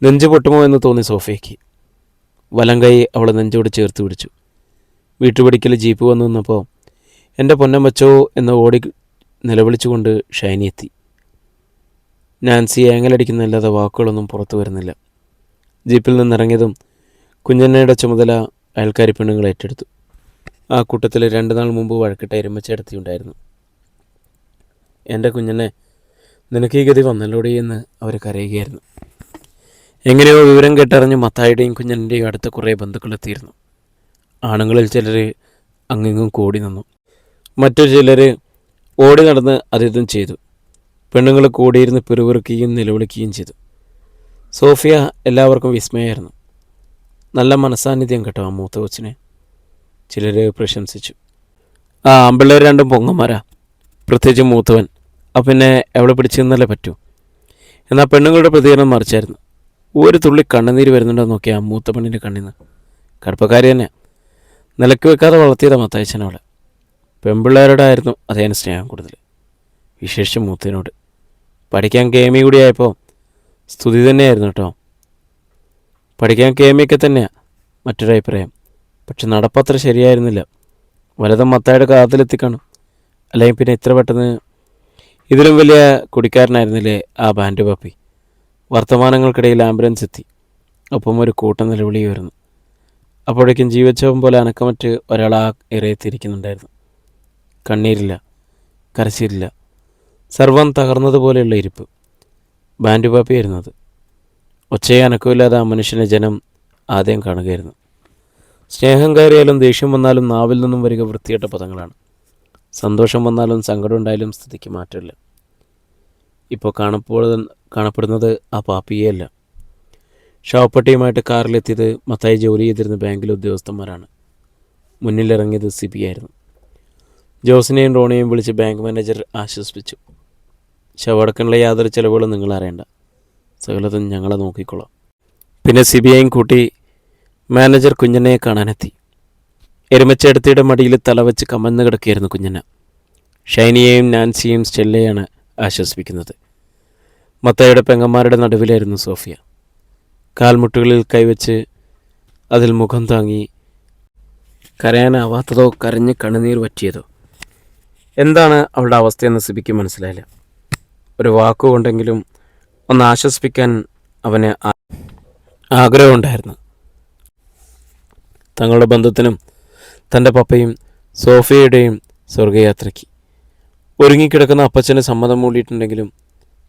നെഞ്ചു പൊട്ടുമോ എന്ന് തോന്നി സോഫിയയ്ക്ക്. വലം കൈ അവളെ നെഞ്ചോട് ചേർത്ത് പിടിച്ചു. വീട്ടുപടിക്കൽ ജീപ്പ് വന്നു നിന്നപ്പോൾ എൻ്റെ പൊന്നം വച്ചോ എന്ന് ഓടി നിലവിളിച്ചുകൊണ്ട് ഷൈനി എത്തി. നാൻസി ഏങ്ങലടിക്കുന്നല്ലാതെ വാക്കുകളൊന്നും പുറത്തു വരുന്നില്ല. ജീപ്പിൽ നിന്നിറങ്ങിയതും കുഞ്ഞെണ്ണയുടെ ചുമതല അയൽക്കാരി പെണ്ണുങ്ങൾ ഏറ്റെടുത്തു. ആ കൂട്ടത്തിൽ 2 നാൾ മുമ്പ് വഴക്കിട്ട എരുമച്ചേടത്തിയുണ്ടായിരുന്നു. എൻ്റെ കുഞ്ഞെണ്ണെ, നിനക്ക് ഈ ഗതി വന്നല്ലോടി എന്ന് അവർ കരയുകയായിരുന്നു. എങ്ങനെയോ വിവരം കേട്ടറിഞ്ഞ് മത്തായിയുടെയും കുഞ്ഞെൻ്റെയും അടുത്ത കുറേ ബന്ധുക്കളെത്തിയിരുന്നു. ആണുങ്ങളിൽ ചിലർ അങ്ങിങ്ങും കൂടി നിന്നു. മറ്റു ചിലർ ഓടി നടന്ന് അതിഥം ചെയ്തു. പെണ്ണുങ്ങൾ കൂടിയിരുന്ന് പിറുപിറുക്കുകയും നിലവിളിക്കുകയും ചെയ്തു. സോഫിയ എല്ലാവർക്കും വിസ്മയമായിരുന്നു. നല്ല മനസാന്നിധ്യം കേട്ടോ ആ മൂത്ത കൊച്ചിനെ, ചിലർ പ്രശംസിച്ചു. ആ ആമ്പിള്ളേർ 2 പൊങ്ങന്മാരാ, പ്രത്യേകിച്ച് മൂത്തവൻ. അപ്പം പിന്നെ എവിടെ പിടിച്ചു നിന്നല്ലേ പറ്റൂ. എന്നാൽ പെണ്ണുങ്ങളുടെ പ്രതികരണം മറിച്ചായിരുന്നു. ഒരു തുള്ളി കണ്ണുനീര് വരുന്നുണ്ടോ നോക്കിയാൽ ആ മൂത്ത പെണ്ണിൻ്റെ കണ്ണിന്ന്. കടുപ്പക്കാരി തന്നെ, നിലക്ക് വെക്കാതെ വളർത്തിയതാണ് മത്തായച്ചൻ അവളെ. പെൺപിള്ളേരോടായിരുന്നു അതേനെ സ്നേഹം കൂടുതൽ, വിശേഷിച്ച് മൂത്തതിനോട്. പഠിക്കാൻ കേമി കൂടിയായപ്പോൾ സ്തുതി തന്നെയായിരുന്നു കേട്ടോ. പഠിക്കാൻ കേമിയൊക്കെ തന്നെയാണ് മറ്റൊരഭിപ്രായം. പക്ഷെ നടപ്പത്ര ശരിയായിരുന്നില്ല. വലതും മത്തായുടെ കാലത്തിലെത്തിക്കാണും. അല്ലെങ്കിൽ പിന്നെ ഇത്ര പെട്ടെന്ന്. ഇതിലും വലിയ കുടിക്കാരനായിരുന്നില്ലേ ആ ബാൻഡ് പപ്പി. വർത്തമാനങ്ങൾക്കിടയിൽ ആംബുലൻസ് എത്തി. ഒപ്പം ഒരു കൂട്ടം നിലവിളി വരുന്നു. അപ്പോഴേക്കും ജീവച്ചവം പോലെ അനക്കമറ്റ് ഒരാൾ ആ ഇറയത്തിരിക്കുന്നുണ്ടായിരുന്നു. കണ്ണീരില്ല, കരച്ചിലില്ല, സർവം തകർന്നതുപോലെയുള്ള ഇരിപ്പ്. ബാൻഡ് പാപ്പിയായിരുന്നു അത്. ഒച്ചയെ അനക്കമില്ലാതെ ആ മനുഷ്യനെ ജനം ആദ്യം കാണുകയായിരുന്നു. സ്നേഹം കയറിയാലും ദേഷ്യം വന്നാലും നാവിൽ നിന്നും വരിക വൃത്തികെട്ട പദങ്ങളാണ്. സന്തോഷം വന്നാലും സങ്കടം ഉണ്ടായാലും സ്ഥിതിക്ക് മാറ്റമില്ല. ഇപ്പോൾ കാണപ്പെടുന്നത് ആ പാപ്പിയല്ല. ഷാപ്പട്ടിയുമായിട്ട് കാറിലെത്തിയത് മത്തായി ജോലി ചെയ്തിരുന്ന ബാങ്കിലെ ഉദ്യോഗസ്ഥന്മാരാണ്. മുന്നിലിറങ്ങിയത് സിബി ആയിരുന്നു. ജോസിനെയും റോണിയെയും വിളിച്ച് ബാങ്ക് മാനേജർ ആശ്വസിപ്പിച്ചു. ശവടക്കനുള്ള യാതൊരു ചിലവുകളും നിങ്ങൾ അറിയണ്ട, സകലതും ഞങ്ങളെ നോക്കിക്കൊള്ളാം. പിന്നെ സിബിയെയും കൂട്ടി മാനേജർ കുഞ്ഞനെ കാണാനെത്തി. എരുമച്ചേടത്തിയുടെ മടിയിൽ തലവെച്ച് കമന്ന് കിടക്കുകയായിരുന്നു കുഞ്ഞന. ഷൈനിയെയും നാൻസിയെയും സ്റ്റെല്ലയാണ് ആശ്വസിപ്പിക്കുന്നത്. മത്തായിയുടെ പെങ്ങന്മാരുടെ നടുവിലായിരുന്നു സോഫിയ. കാൽമുട്ടുകളിൽ കൈവച്ച് അതിൽ മുഖം താങ്ങി, കരയാനാവാത്തതോ കരഞ്ഞ് കണ്ണുനീർ വറ്റിയതോ. എന്താണ് അവളുടെ അവസ്ഥയെന്ന് സിബിക്ക് മനസ്സിലായില്ല. ഒരു വാക്കുകൊണ്ടെങ്കിലും ഒന്ന് ആശ്വസിപ്പിക്കാൻ അവന് ആഗ്രഹമുണ്ടായിരുന്നു. തങ്ങളുടെ ബന്ധത്തിനും തൻ്റെ പപ്പയും സോഫിയയുടെയും സ്വർഗയാത്രയ്ക്ക് ഒരുങ്ങിക്കിടക്കുന്ന അപ്പച്ചന് സമ്മതം മൂടിയിട്ടുണ്ടെങ്കിലും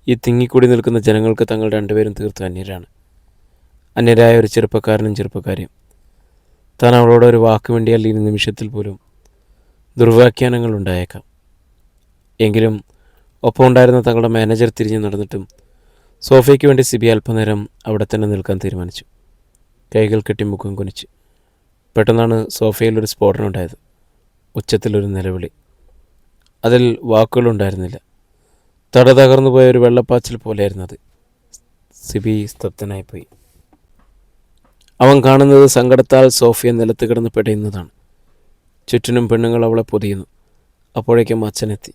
ഈ തിങ്ങിക്കൂടി നിൽക്കുന്ന ജനങ്ങൾക്ക് തങ്ങൾ രണ്ടുപേരും തീർത്തും അന്യരാണ്. അന്യരായ ഒരു ചെറുപ്പക്കാരനും ചെറുപ്പക്കാരിയും. താൻ അവളോട് ഒരു വാക്ക് വേണ്ടിയാൽ ഈ നിമിഷത്തിൽ പോലും ദുർവ്യാഖ്യാനങ്ങൾ ഉണ്ടായേക്കാം. എങ്കിലും ഒപ്പം ഉണ്ടായിരുന്ന തങ്ങളുടെ മാനേജർ തിരിഞ്ഞു നടന്നിട്ടും സോഫിയയ്ക്ക് വേണ്ടി സിബി അല്പനേരം അവിടെ തന്നെ നിൽക്കാൻ തീരുമാനിച്ചു. കൈകൾ കെട്ടി മുഖം കുനിച്ച്. പെട്ടെന്നാണ് സോഫിയയിലൊരു സ്ഫോടനം ഉണ്ടായത്. ഉച്ചത്തിലൊരു നിലവിളി. അതിൽ വാക്കുകളുണ്ടായിരുന്നില്ല. തകർന്നു പോയ ഒരു വെള്ളപ്പാച്ചിൽ പോലെയായിരുന്നു അത്. സിബി സ്തബ്ധനായിപ്പോയി. അവൻ കാണുന്നത് സങ്കടത്താൽ സോഫിയ നിലത്ത് കിടന്ന് പെടയുന്നതാണ്. ചുറ്റിനും പെണ്ണുങ്ങൾ അവളെ പൊതിയുന്നു. അപ്പോഴേക്കും അച്ഛനെത്തി.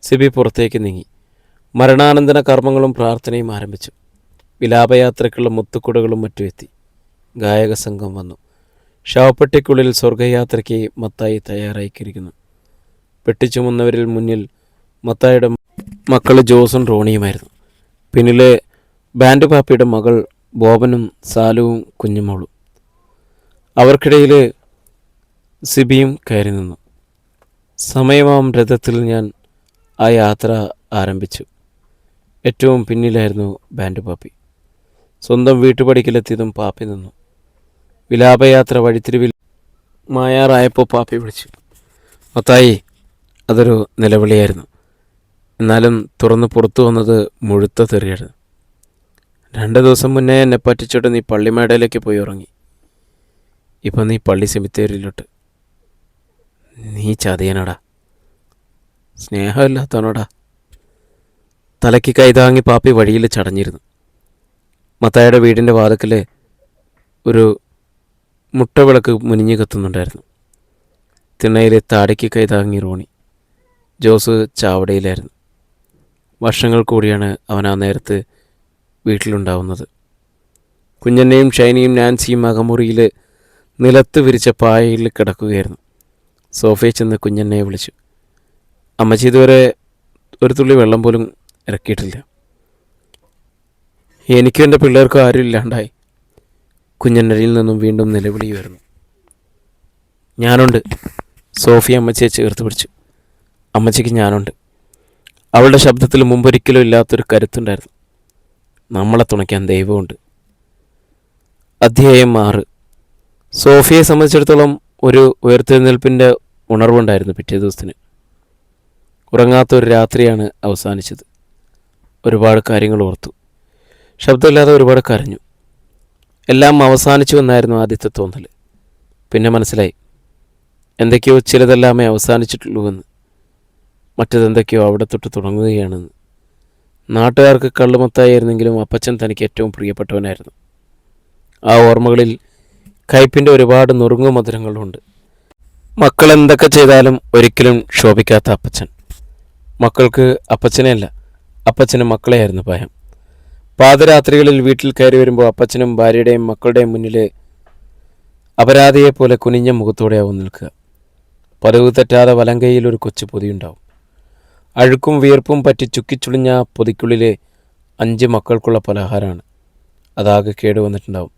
സിബി പുറത്തേക്ക് നീങ്ങി. മരണാനന്തര കർമ്മങ്ങളും പ്രാർത്ഥനയും ആരംഭിച്ചു. വിലാപയാത്രയ്ക്കുള്ള മുത്തുക്കുടകളും മറ്റും എത്തി. ഗായക സംഘം വന്നു. ശവപ്പെട്ടിക്കുള്ളിൽ സ്വർഗയാത്രയ്ക്ക് മത്തായി തയ്യാറായിക്കിരിക്കുന്നു. പെട്ടി ചുമന്നവരിൽ മുന്നിൽ മത്തായിയുടെ മക്കൾ ജോസും റോണിയുമായിരുന്നു. പിന്നിലെ ബാൻഡ് പാപ്പിയുടെ മകൾ ബോബനും സാലുവും കുഞ്ഞുമോളും. അവർക്കിടയിൽ സിബിയും കയറി നിന്നു. സമയമാം രഥത്തിൽ ഞാൻ ആ യാത്ര ആരംഭിച്ചു. ഏറ്റവും പിന്നിലായിരുന്നു ബാൻഡ് പാപ്പി. സ്വന്തം വീട്ടുപടിക്കലെത്തിയതും പാപ്പി നിന്നു. വിലാപയാത്ര വഴിത്തിരിവിൽ മായാറായപ്പോൾ പാപ്പി വിളിച്ചു. മത്തായി. അതൊരു നിലവിളിയായിരുന്നു. എന്നാലും തുറന്ന് പുറത്തു വന്നത് മുഴുത്ത തെറിയായിരുന്നു. 2 ദിവസം മുന്നേ എന്നെ പറ്റിച്ചിട്ട് നീ പള്ളിമേടയിലേക്ക് പോയി ഉറങ്ങി. ഇപ്പം നീ പള്ളി സെമിത്തേരിയിലോട്ട്. നീ ചതിയനടാ, സ്നേഹമില്ലാത്തവനോടാ. തലയ്ക്ക് കൈതാങ്ങി പാപ്പി വഴിയിൽ ചടഞ്ഞിരുന്നു. മത്തായിയുടെ വീടിൻ്റെ വാതിക്കൽ ഒരു മുട്ടവിളക്ക് മുനിഞ്ഞു കത്തുന്നുണ്ടായിരുന്നു. തിണ്ണയിലെ താടിക്ക് കൈതാങ്ങി റോണി. ജോസ് ചാവടയിലായിരുന്നു. വർഷങ്ങൾ കൂടിയാണ് അവൻ ആ നേരത്ത് വീട്ടിലുണ്ടാവുന്നത്. കുഞ്ഞന്നെയും ഷൈനിയും നാൻസിയും അകമുറിയിൽ നിലത്ത് വിരിച്ച പായയിൽ കിടക്കുകയായിരുന്നു. സോഫയിൽ ചെന്ന് കുഞ്ഞന്നയെ വിളിച്ചു. അമ്മച്ചി ഇതുവരെ ഒരു തുള്ളി വെള്ളം പോലും ഇറക്കിയിട്ടില്ല. എനിക്കും എൻ്റെ പിള്ളേർക്കും ആരും ഇല്ലാണ്ടായി. കുഞ്ഞന്നരിൽ നിന്നും വീണ്ടും നിലവിളി വരുന്നു. ഞാനുണ്ട്. സോഫി അമ്മച്ചിയെ ചേർത്ത് പിടിച്ചു. അമ്മച്ചിക്ക് ഞാനുണ്ട്. അവളുടെ ശബ്ദത്തിൽ മുമ്പൊരിക്കലും ഇല്ലാത്തൊരു കരുത്തുണ്ടായിരുന്നു. നമ്മളെ തുണയ്ക്കാൻ ദൈവമുണ്ട്. അധ്യായം 6. സോഫിയെ സംബന്ധിച്ചിടത്തോളം ഒരു ഉയർത്തെഴുന്നേൽപ്പിൻ്റെ ഉണർവുണ്ടായിരുന്നു. പിറ്റേ ദിവസത്തിന് ഉറങ്ങാത്തൊരു രാത്രിയാണ് അവസാനിച്ചത്. ഒരുപാട് കാര്യങ്ങൾ ഓർത്തു. ശബ്ദമില്ലാതെ ഒരുപാട് കരഞ്ഞു. എല്ലാം അവസാനിച്ചു എന്നായിരുന്നു ആദ്യത്തെ തോന്നൽ. പിന്നെ മനസ്സിലായി എന്തൊക്കെയോ ചിലതെല്ലാമേ അവസാനിച്ചിട്ടുള്ളൂവെന്ന്. മറ്റതെന്തൊക്കെയോ അവിടെ തൊട്ട് തുടങ്ങുകയാണെന്ന്. നാട്ടുകാർക്ക് കള്ളുമത്തായിരുന്നെങ്കിലും അപ്പച്ചൻ തനിക്ക് ഏറ്റവും പ്രിയപ്പെട്ടവനായിരുന്നു. ആ ഓർമ്മകളിൽ കയ്പിൻ്റെ ഒരുപാട് നുറുങ്ങു മധുരങ്ങളുണ്ട്. മക്കൾ എന്തൊക്കെ ചെയ്താലും ഒരിക്കലും ശോഭിക്കാത്ത അപ്പച്ചൻ. മക്കൾക്ക് അപ്പച്ചനെയല്ല, അപ്പച്ചന് മക്കളെയായിരുന്നു ഭയം. പാതിരാത്രികളിൽ വീട്ടിൽ കയറി വരുമ്പോൾ അപ്പച്ചനും ഭാര്യയുടെയും മക്കളുടെയും മുന്നിൽ അപരാധിയെപ്പോലെ കുനിഞ്ഞ മുഖത്തോടെയാവും നിൽക്കുക. പതിവ് തെറ്റാതെ വലങ്കയിൽ ഒരു കൊച്ചു പൊതിയുണ്ടാവും. അഴുക്കും വിയർപ്പും പറ്റി ചുക്കിച്ചുളിഞ്ഞ പൊതിക്കുള്ളിലെ 5 മക്കൾക്കുള്ള പലഹാരമാണ്. അതാകെ കേടുവന്നിട്ടുണ്ടാവും.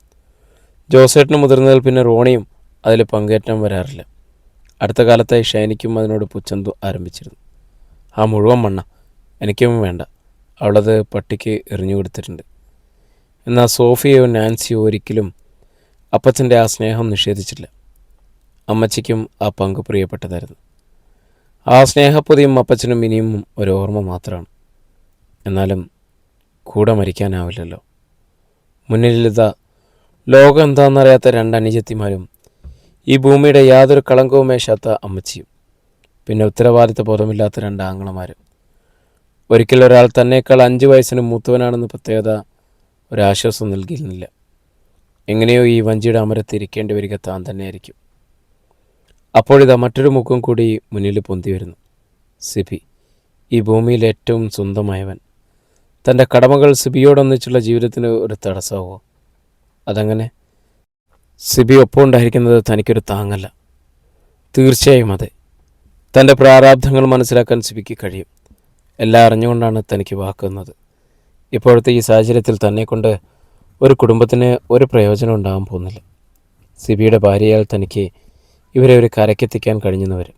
ജോസേട്ടന് മുതിർന്നതിൽ പിന്നെ റോണിയും അതിൽ പങ്കേറ്റാൻ വരാറില്ല. അടുത്ത കാലത്തായി ഷൈനിക്കും അതിനോട് പുച്ഛം ആരംഭിച്ചിരുന്നു. ആ മുഴുവൻ മണ്ണ എനിക്കും വേണ്ട, അവളത് പട്ടിക്ക് എറിഞ്ഞു കൊടുത്തിട്ടുണ്ട്. എന്നാൽ സോഫിയോ നാൻസിയോ ഒരിക്കലും അപ്പച്ചൻ്റെ ആ സ്നേഹം നിഷേധിച്ചില്ല. അമ്മച്ചിക്കും ആ പങ്ക് പ്രിയപ്പെട്ടതായിരുന്നു. ആ സ്നേഹപ്പൊതിയും അപ്പച്ചനും ഇനിയും ഒരു ഓർമ്മ മാത്രമാണ്. എന്നാലും കൂടെ മരിക്കാനാവില്ലല്ലോ. മുന്നിലിതാ ലോകം എന്താണെന്നറിയാത്ത 2 അനുജത്തിമാരും ഈ ഭൂമിയുടെ യാതൊരു കളങ്കവും മേശാത്ത അമ്മച്ചിയും, പിന്നെ ഉത്തരവാദിത്ത ബോധമില്ലാത്ത 2 ആങ്ങളമാരും. ഒരിക്കൽ ഒരാൾ തന്നേക്കാൾ 5 വയസ്സിന് മൂത്തവനാണെന്ന് പ്രത്യേകത ഒരാശ്വാസം നൽകിയിരുന്നില്ല. എങ്ങനെയോ ഈ വഞ്ചിയുടെ അമരത്ത് ഇരിക്കേണ്ടി വരിക താൻ തന്നെയായിരിക്കും. അപ്പോഴിതാ മറ്റൊരു മുഖം കൂടി മുന്നിൽ പൊന്തി വരുന്നു. സിബി, ഈ ഭൂമിയിൽ ഏറ്റവും സ്വന്തമായവൻ. തൻ്റെ കടമകൾ സിബിയോടൊന്നിച്ചുള്ള ജീവിതത്തിന് ഒരു തടസ്സമോ? അതങ്ങനെ? സിബി ഒപ്പം ഉണ്ടായിരിക്കുന്നത് തനിക്കൊരു താങ്ങല്ല. തീർച്ചയായും അതെ. തൻ്റെ പ്രാരാബ്ധങ്ങൾ മനസ്സിലാക്കാൻ സിബിക്ക് കഴിയും. എല്ലാം അറിഞ്ഞുകൊണ്ടാണ് തനിക്ക് വാക്കുന്നത്. ഇപ്പോഴത്തെ ഈ സാഹചര്യത്തിൽ തന്നെക്കൊണ്ട് ഒരു കുടുംബത്തിന് ഒരു പ്രയോജനം ഉണ്ടാകാൻ പോകുന്നില്ല. സിബിയുടെ ഭാര്യയാൽ തനിക്ക് ഇവരെ ഒരു കരക്കെത്തിക്കാൻ കഴിഞ്ഞെന്ന് വരും.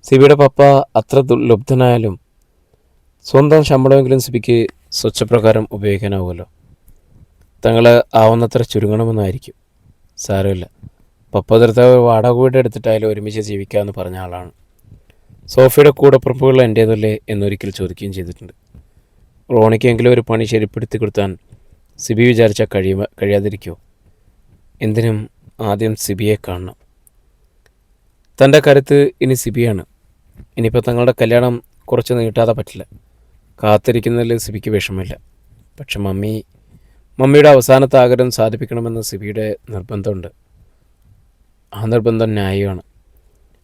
സിബിയുടെ പപ്പ അത്ര ലുബ്ധനായാലും സ്വന്തം ശമ്പളമെങ്കിലും സിബിക്ക് സ്വച്ഛപ്രകാരം ഉപയോഗിക്കാനാവുമല്ലോ. തങ്ങൾ ആവുന്നത്ര ചുരുങ്ങണമെന്നായിരിക്കും. സാരമില്ല, പപ്പ നിർത്താവ് വാടക വീട് എടുത്തിട്ടായാലും ഒരുമിച്ച് ജീവിക്കാമെന്ന് പറഞ്ഞ ആളാണ്. സോഫിയുടെ കൂടപ്പുറപ്പുകൾ എൻ്റേതല്ലേ എന്നൊരിക്കൽ ചോദിക്കുകയും ചെയ്തിട്ടുണ്ട്. റോണിക്കെങ്കിലും ഒരു പണി ശരിപ്പെടുത്തി കൊടുത്താൻ സിബി വിചാരിച്ചാൽ കഴിയാതിരിക്കുമോ? എന്തിനും ആദ്യം സിബിയെ കാണണം. തൻ്റെ കരുത്ത് ഇനി സിബിയാണ്. ഇനിയിപ്പോൾ തങ്ങളുടെ കല്യാണം കുറച്ച് നീട്ടാതെ പറ്റില്ല. കാത്തിരിക്കുന്നതിൽ സിബിക്ക് വിഷമമില്ല. പക്ഷെ മമ്മിയുടെ അവസാനത്തെ ആഗ്രഹം സാധിപ്പിക്കണമെന്ന് സിബിയുടെ നിർബന്ധമുണ്ട്. ആ നിർബന്ധം ന്യായമാണ്.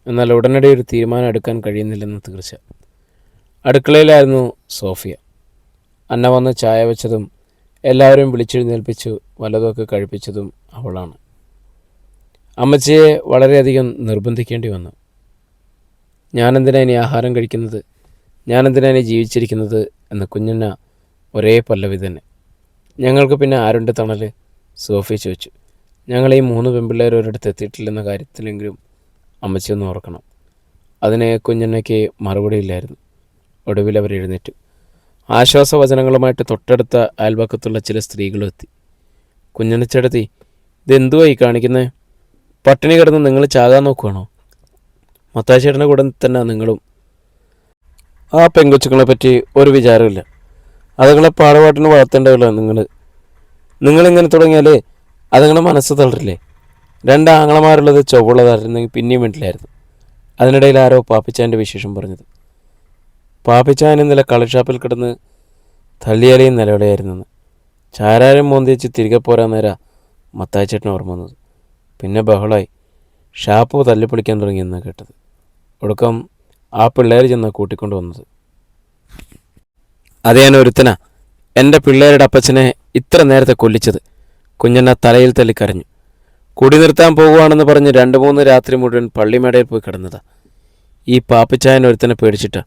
എന്നാൽ ഉടനടി ഒരു തീരുമാനം എടുക്കാൻ കഴിയുന്നില്ലെന്ന് തീർച്ച. അടുക്കളയിലായിരുന്നു സോഫിയ. അന്ന വന്ന് ചായ വെച്ചതും എല്ലാവരും വിളിച്ചെഴുന്നേൽപ്പിച്ചു വല്ലതുമൊക്കെ കഴിപ്പിച്ചതും അവളാണ്. അമ്മച്ചിയെ വളരെയധികം നിർബന്ധിക്കേണ്ടി വന്നു. ഞാനെന്തിനാ ഇനി ആഹാരം കഴിക്കുന്നത്, ഞാനെന്തിനാ ഇനി ജീവിച്ചിരിക്കുന്നത് എന്ന് കുഞ്ഞണ്ണ ഒരേ പല്ലവി തന്നെ. ഞങ്ങൾക്ക് പിന്നെ ആരുണ്ട് തണൽ? സോഫി ചോദിച്ചു. ഞങ്ങൾ ഈ 3 പെൺപിള്ളേർ ഒരിടത്ത് എത്തിയിട്ടില്ലെന്ന കാര്യത്തിലെങ്കിലും അമ്മച്ചി ഒന്ന് ഓർക്കണം. അതിന് കുഞ്ഞണ്ണയ്ക്ക് മറുപടിയില്ലായിരുന്നു. ഒടുവിൽ അവർ എഴുന്നേറ്റു. ആശ്വാസവചനങ്ങളുമായിട്ട് തൊട്ടടുത്ത അയൽപക്കത്തുള്ള ചില സ്ത്രീകളും എത്തി. കുഞ്ഞണ്ണച്ചേട്ടത്തി, ഇതെന്തുവായി കാണിക്കുന്നത്? പട്ടിണി കിടന്ന് നിങ്ങൾ ചാകാൻ നോക്കുകയാണോ? മത്താച്ചേട്ടൻ്റെ കൂടെ തന്നെ നിങ്ങളും. ആ പെങ്കൊച്ചുങ്ങളെ പറ്റി ഒരു വിചാരമില്ല. അതുങ്ങളെ പാടുപാട്ടിന് വളർത്തേണ്ടതല്ലോ നിങ്ങളിങ്ങനെ തുടങ്ങിയാൽ അതുങ്ങളെ മനസ്സ് തളരില്ലേ? 2 ആങ്ങളമാരുള്ളത് ചൊവ്വുള്ളതായിരുന്നെങ്കിൽ പിന്നെയും വീട്ടിലായിരുന്നു. അതിനിടയിൽ ആരോ പാപ്പിച്ചാൻ്റെ വിശേഷം പറഞ്ഞത്. പാപ്പിച്ചാൻ ഇന്നലെ കളർഷാപ്പിൽ കിടന്ന് തള്ളിയാലെയും നിലവിളയായിരുന്നെന്ന്. ചാരാരം മോന്തിച്ച് തിരികെ പോരാൻ നേരാ മത്തായിച്ചേട്ടന് ഓർമ്മ വന്നത്. പിന്നെ ബഹളായി. ഷാപ്പ് തല്ലിപ്പൊളിക്കാൻ തുടങ്ങിയെന്ന് കേട്ടത്. ഒടുക്കം ആ പിള്ളേർ ചെന്ന് കൂട്ടിക്കൊണ്ട് വന്നത്. അത് ഞാൻ ഒരുത്തനാ എൻ്റെ പിള്ളേരുടെ അപ്പച്ചനെ ഇത്ര നേരത്തെ കൊല്ലിച്ചത്. കുഞ്ഞണ്ണ തലയിൽ തല്ലിക്കരഞ്ഞു. കുടി നിർത്താൻ പോകുവാണെന്ന് പറഞ്ഞ് 2-3 രാത്രി മുഴുവൻ പള്ളിമേടയിൽ പോയി കിടന്നതാ. ഈ പാപ്പിച്ചായൻ ഒരുത്തനെ പേടിച്ചിട്ടാ.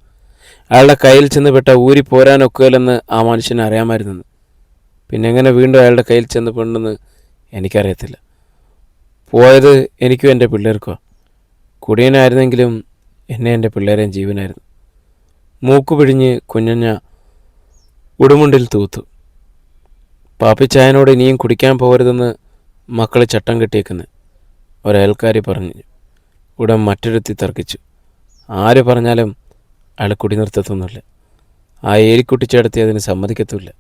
അയാളുടെ കയ്യിൽ ചെന്ന് പെട്ട ഊരി പോരാനൊക്കുകയില്ലെന്ന് ആ മനുഷ്യനെ അറിയാമായിരുന്നെന്ന്. പിന്നെ എങ്ങനെ വീണ്ടും അയാളുടെ കയ്യിൽ ചെന്ന് പെണ്ണെന്ന് എനിക്കറിയത്തില്ല. പോയത് എനിക്കും എൻ്റെ പിള്ളേർക്കോ. കുടിയനായിരുന്നെങ്കിലും എന്നെ എൻ്റെ പിള്ളേരെയും ജീവനായിരുന്നു. മൂക്കു പിഴിഞ്ഞ് കുഞ്ഞഞ്ഞ ഉടുമുണ്ടിൽ തൂത്തു. പാപ്പിച്ചായനോട് ഇനിയും കുടിക്കാൻ പോകരുതെന്ന് മക്കൾ ചട്ടം കെട്ടിയേക്കുന്നത് ഒരയൽക്കാരി പറഞ്ഞു. ഉടൻ മറ്റൊരുത്തി തർക്കിച്ചു. ആര് പറഞ്ഞാലും അയാൾ കുടി നിർത്തത്തൊന്നുമില്ല. ആ ഏരിക്കുട്ടിച്ചേടത്തി അതിന് സമ്മതിക്കത്തുമില്ല.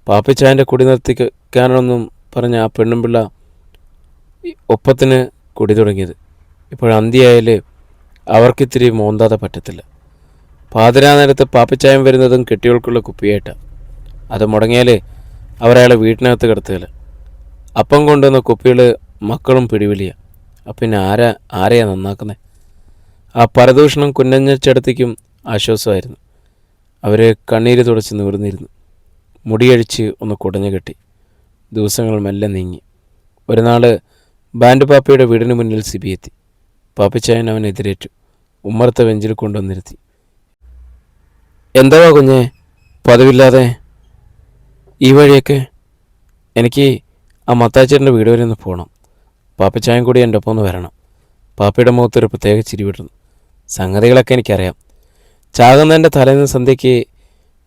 പാപ്പിച്ചായൻ്റെ കുടി നിർത്തിക്കാനൊന്നും പറഞ്ഞ ആ പെണ്ണുമ്പിള്ള ഒപ്പത്തിന് കുടി തുടങ്ങിയത്. ഇപ്പോഴന്തിയായാൽ അവർക്കിത്തിരി മോന്താതെ പറ്റത്തില്ല. പാതിരാ നേരത്ത് പാപ്പിച്ചായം വരുന്നതും കെട്ടികൾക്കുള്ള കുപ്പിയായിട്ടാണ്. അത് മുടങ്ങിയാൽ അവരയാളെ വീട്ടിനകത്ത് കിടത്തുകയില്ല. അപ്പം കൊണ്ടുവന്ന കുപ്പികൾ മക്കളും പിടിവിലിയ. പിന്നെ ആരെയാ നന്നാക്കുന്നത്? ആ പരദൂഷണം കുഞ്ഞഞ്ഞച്ചേടത്തിക്കും ആശ്വാസമായിരുന്നു. അവർ കണ്ണീര് തുടച്ച് നിവർന്നിരുന്നു. മുടിയഴിച്ച് ഒന്ന് കുടഞ്ഞു കെട്ടി. ദിവസങ്ങൾ മെല്ലെ നീങ്ങി. ഒരു നാൾ ബാൻഡ് പാപ്പയുടെ വീടിന് മുന്നിൽ സിബി എത്തി. പാപ്പിച്ചായൻ അവൻ എതിരേറ്റു. ഉമ്മറത്തെ ബെഞ്ചിൽ കൊണ്ടുവന്നിരുത്തി. എന്താ കുഞ്ഞേ പതിവില്ലാതെ ഈ വഴിയൊക്കെ? എനിക്ക് ആ മത്താച്ചേട്ടൻ്റെ വീട് വരെ ഒന്ന് പോകണം. പാപ്പിച്ചായൻ കൂടി എൻ്റെ ഒപ്പം ഒന്ന് വരണം. പാപ്പയുടെ മുഖത്തൊരു പ്രത്യേക ചിരി വിടുന്നു. സംഗതികളൊക്കെ എനിക്കറിയാം. ചാകുന്നതിൻ്റെ തലേന്ന് സന്ധ്യയ്ക്ക്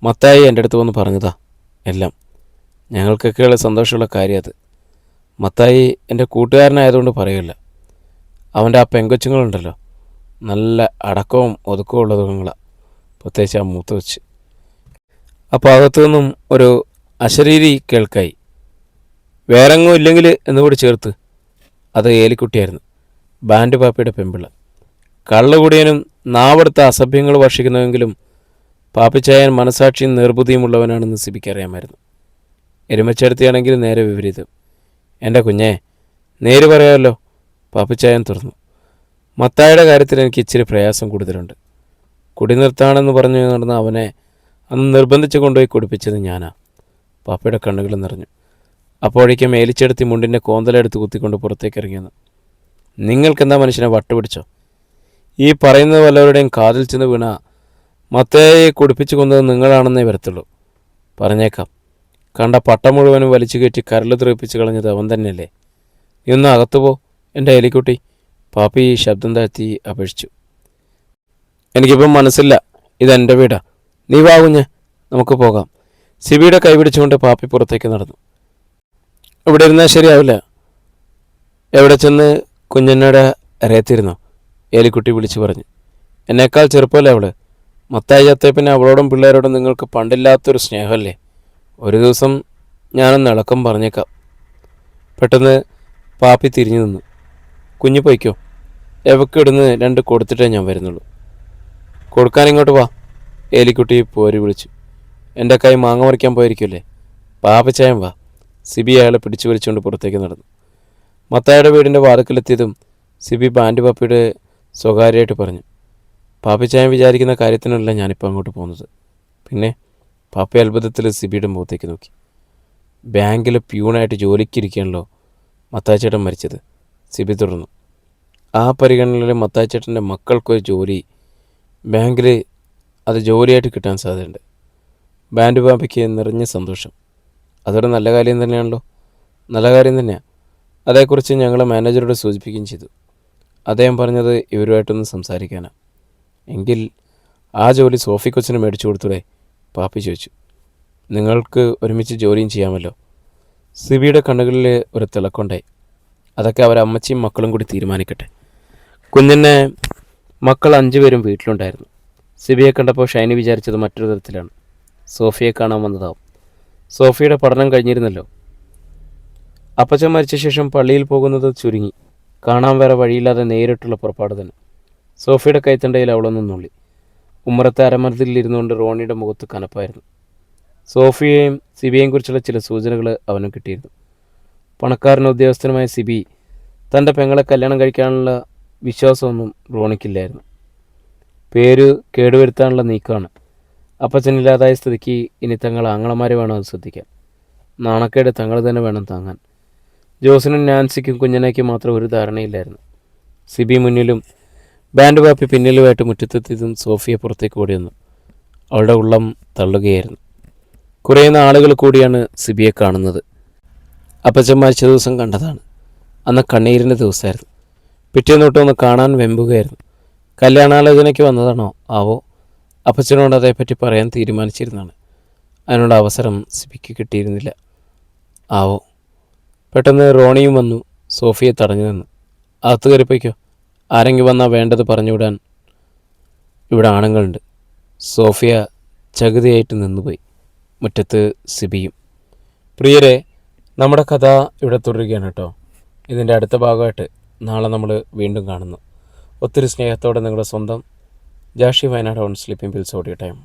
മത്തായി എൻ്റെ അടുത്ത് വന്ന് പറഞ്ഞതാ എല്ലാം. ഞങ്ങൾക്കൊക്കെയുള്ള സന്തോഷമുള്ള കാര്യം അത്. മത്തായി എൻ്റെ കൂട്ടുകാരനായതുകൊണ്ട് പറയില്ല. അവൻ്റെ ആ പെങ്കൊച്ചുങ്ങളുണ്ടല്ലോ, നല്ല അടക്കവും ഒതുക്കവും ഉള്ളതുങ്ങളാണ്. പ്രത്യേകിച്ച് ആ മൂത്ത് വെച്ച്. അപ്പോൾ അകത്തു നിന്നും ഒരു അശരീരി കേൾക്കായി. വേറെങ്ങും ഇല്ലെങ്കിൽ എന്നുകൂടി ചേർത്ത്. അത് ഏലിക്കുട്ടിയായിരുന്നു, ബാൻഡ് പാപ്പയുടെ പെമ്പിള്ള. കള്ളുകുടിയനും നാവെടുത്ത അസഭ്യങ്ങൾ വർഷിക്കുന്നുവെങ്കിലും പാപ്പിച്ചായൻ മനസാക്ഷിയും നിർബുദ്ധിയുമുള്ളവനാണെന്ന് സിബിക്കറിയാമായിരുന്നു. എരുമച്ചേർത്തിയാണെങ്കിൽ നേരെ വിപരീതം. എൻ്റെ കുഞ്ഞേ, നേര് പറയാമല്ലോ, പാപ്പിച്ചായൻ തുറന്നു. മത്തായുടെ കാര്യത്തിൽ എനിക്ക് ഇച്ചിരി പ്രയാസം കൂടുതലുണ്ട്. കുടി നിർത്താണെന്ന് പറഞ്ഞു നടന്ന അവനെ അന്ന് നിർബന്ധിച്ച് കൊണ്ടുപോയി കുടിപ്പിച്ചത് ഞാനാ. പാപ്പയുടെ കണ്ണുകൾ നിറഞ്ഞു. അപ്പോഴേക്കും മേലിച്ചെടുത്തി മുണ്ടിൻ്റെ കോന്തലെടുത്ത് കുത്തിക്കൊണ്ട് പുറത്തേക്ക് ഇറങ്ങിയെന്ന്. നിങ്ങൾക്കെന്താ മനുഷ്യനെ വട്ടുപിടിച്ചോ? ഈ പറയുന്നത് വല്ലവരുടെയും കാതിൽ ചെന്ന് വീണ മത്തായെ കുടിപ്പിച്ചു കൊന്നത് നിങ്ങളാണെന്നേ വരത്തുള്ളൂ. പറഞ്ഞേക്കാം, കണ്ട പട്ടം മുഴുവനും വലിച്ചു കയറ്റി കരൾ തെറിപ്പിച്ച് കളഞ്ഞത് അവൻ തന്നെയല്ലേ. നീ ഒന്ന് അകത്തുപോ എൻ്റെ എലിക്കുട്ടി, പാപ്പി ശബ്ദം താഴ്ത്തി അപേക്ഷിച്ചു. എനിക്കിപ്പം മനസ്സില്ല, ഇതെൻ്റെ വീടാ. നീ വാ കുഞ്ഞ്, നമുക്ക് പോകാം. സിബിയുടെ കൈ പിടിച്ചുകൊണ്ട് പാപ്പി പുറത്തേക്ക് നടന്നു. ഇവിടെ ഇരുന്നാൽ ശരിയാവില്ല. എവിടെ ചെന്ന് കുഞ്ഞന്നയുടെ അരയത്തിരുന്നോ? ഏലിക്കുട്ടി വിളിച്ചു പറഞ്ഞു. എന്നേക്കാൾ ചെറുപ്പമല്ലേ അവള്? മത്തായി ചത്തേ പിന്നെ അവളോടും പിള്ളേരോടും നിങ്ങൾക്ക് പണ്ടില്ലാത്തൊരു സ്നേഹമല്ലേ? ഒരു ദിവസം ഞാനൊന്ന് ഇളക്കം പറഞ്ഞേക്കാം. പെട്ടെന്ന് പാപ്പി തിരിഞ്ഞു നിന്നു. കുഞ്ഞു പൊയ്ക്കോ, എവക്കിടുന്ന് 2 കൊടുത്തിട്ടേ ഞാൻ വരുന്നുള്ളൂ. കൊടുക്കാൻ ഇങ്ങോട്ട് വാ, ഏലിക്കുട്ടി പോരി വിളിച്ചു. എൻ്റെ കൈ മാങ്ങ മറിക്കാൻ പോയിരിക്കുമല്ലേ? പാപ്പിച്ചായം വാ. സിബി അയാളെ പിടിച്ചു വലിച്ചുകൊണ്ട് പുറത്തേക്ക് നടന്നു. മത്തായുടെ വീടിൻ്റെ വാതിക്കലെത്തിയതും സിബി ബാൻഡ് പാപ്പയുടെ സ്വകാര്യമായിട്ട് പറഞ്ഞു. പാപ്പിച്ചായം വിചാരിക്കുന്ന കാര്യത്തിനല്ല ഞാനിപ്പോൾ അങ്ങോട്ട് പോകുന്നത്. പിന്നെ? പാപ്പി അത്ഭുതത്തിൽ സിബിയുടെ മുഖത്തേക്ക് നോക്കി. ബാങ്കിൽ പ്യൂണായിട്ട് ജോലിക്കിരിക്കുകയാണല്ലോ മത്താച്ചേട്ടൻ മരിച്ചത്. സിബി തുടർന്നു. ആ പരിഗണനയിൽ മത്തായിച്ചേട്ടൻ്റെ മക്കൾക്കൊരു ജോലി ബാങ്കിൽ അത് ജോലിയായിട്ട് കിട്ടാൻ സാധ്യതയുണ്ട്. ബാൻഡ് പാപ്പയ്ക്ക് നിറഞ്ഞ സന്തോഷം. അതൊരു നല്ല കാര്യം തന്നെയാണല്ലോ. നല്ല കാര്യം തന്നെയാണ്. അതേക്കുറിച്ച് ഞങ്ങൾ മാനേജറോട് സൂചിപ്പിക്കുകയും ചെയ്തു. അദ്ദേഹം പറഞ്ഞത് ഇവരുമായിട്ടൊന്ന് സംസാരിക്കാനാണ്. എങ്കിൽ ആ ജോലി സോഫി കൊച്ചിന് മേടിച്ചു കൊടുത്തൂടെ? പാപ്പി ചോദിച്ചു. നിങ്ങൾക്ക് ഒരുമിച്ച് ജോലിയും ചെയ്യാമല്ലോ. സിബിയുടെ കണ്ണുകളിൽ ഒരു തിളക്കമുണ്ടായി. അതൊക്കെ അവരമ്മച്ചിയും മക്കളും കൂടി തീരുമാനിക്കട്ടെ. കുഞ്ഞിനെ മക്കൾ 5 പേരും വീട്ടിലുണ്ടായിരുന്നു. സിബിയെ കണ്ടപ്പോൾ ഷൈനി വിചാരിച്ചത് മറ്റൊരു തരത്തിലാണ്. സോഫിയെ കാണാൻ വന്നതാവും. സോഫിയുടെ പഠനം കഴിഞ്ഞിരുന്നല്ലോ. അപ്പച്ചൻ മരിച്ച ശേഷം പള്ളിയിൽ പോകുന്നത് ചുരുങ്ങി. കാണാൻ വേറെ വഴിയില്ലാതെ നേരിട്ടുള്ള പുറപ്പാട് തന്നെ. സോഫിയുടെ കൈത്തണ്ടയിൽ അവളൊന്നും നുള്ളി. ഉമ്മറത്തെ അരമരത്തിൽ ഇരുന്നുകൊണ്ട് റോണിയുടെ മുഖത്ത് കനപ്പായിരുന്നു. സോഫിയെയും സിബിയെയും കുറിച്ചുള്ള ചില സൂചനകൾ അവനും കിട്ടിയിരുന്നു. പണക്കാരനും ഉദ്യോഗസ്ഥനുമായ സിബി തൻ്റെ പെങ്ങളെ കല്യാണം കഴിക്കാനുള്ള വിശ്വാസമൊന്നും റോണിക്കില്ലായിരുന്നു. പേര് കേടുവരുത്താനുള്ള നീക്കമാണ്. അപ്പച്ചനില്ലാതായ സ്ഥിതിക്ക് ഇനി തങ്ങൾ ആങ്ങളമാരെ വേണം അത് ശ്രദ്ധിക്കാൻ. നാണക്കേട് തങ്ങൾ തന്നെ വേണം താങ്ങാൻ. ജോസിനും നാൻസിക്കും കുഞ്ഞനയ്ക്കും മാത്രം ഒരു ധാരണയില്ലായിരുന്നു. സിബി മുന്നിലും ബാൻഡ് പാപ്പി പിന്നിലുമായിട്ട് മുറ്റത്തെത്തിയതും സോഫിയെ പുറത്തേക്ക് ഓടി വന്നു. അവളുടെ ഉള്ളം തള്ളുകയായിരുന്നു. കുറേ നാളുകൾ കൂടിയാണ് സിബിയെ കാണുന്നത്. അപ്പച്ചൻ മരിച്ച ദിവസം കണ്ടതാണ്. അന്ന് കണ്ണീരിൻ്റെ ദിവസമായിരുന്നു. പിറ്റേന്നൊട്ടൊന്ന് കാണാൻ വെമ്പുകയായിരുന്നു. കല്യാണാലോചനയ്ക്ക് വന്നതാണോ ആവോ? അപ്പച്ചനോട് അതേപ്പറ്റി പറയാൻ തീരുമാനിച്ചിരുന്നതാണ്. അതിനുള്ള അവസരം സിബിക്ക് കിട്ടിയിരുന്നില്ല. ആവോ. പെട്ടെന്ന് റോണിയും വന്നു. സോഫിയെ തടഞ്ഞു നിന്നു. അകത്ത് കയറിപ്പോയിക്കോ. ആരെങ്കിലും വന്നാൽ വേണ്ടത് പറഞ്ഞുവിടാൻ ഇവിടെ ആണുങ്ങളുണ്ട്. സോഫിയ ചകിതയായിട്ട് നിന്നുപോയി. മുറ്റത്ത് സിബിയും. പ്രിയരെ, നമ്മുടെ കഥ ഇവിടെ തുടരുകയാണ് കേട്ടോ. ഇതിൻ്റെ അടുത്ത ഭാഗമായിട്ട് നാളെ നമ്മൾ വീണ്ടും കാണുന്നു. ഒത്തിരി സ്നേഹത്തോടെ നിങ്ങളുടെ സ്വന്തം Jashi Wayanad on sleeping pills audio time.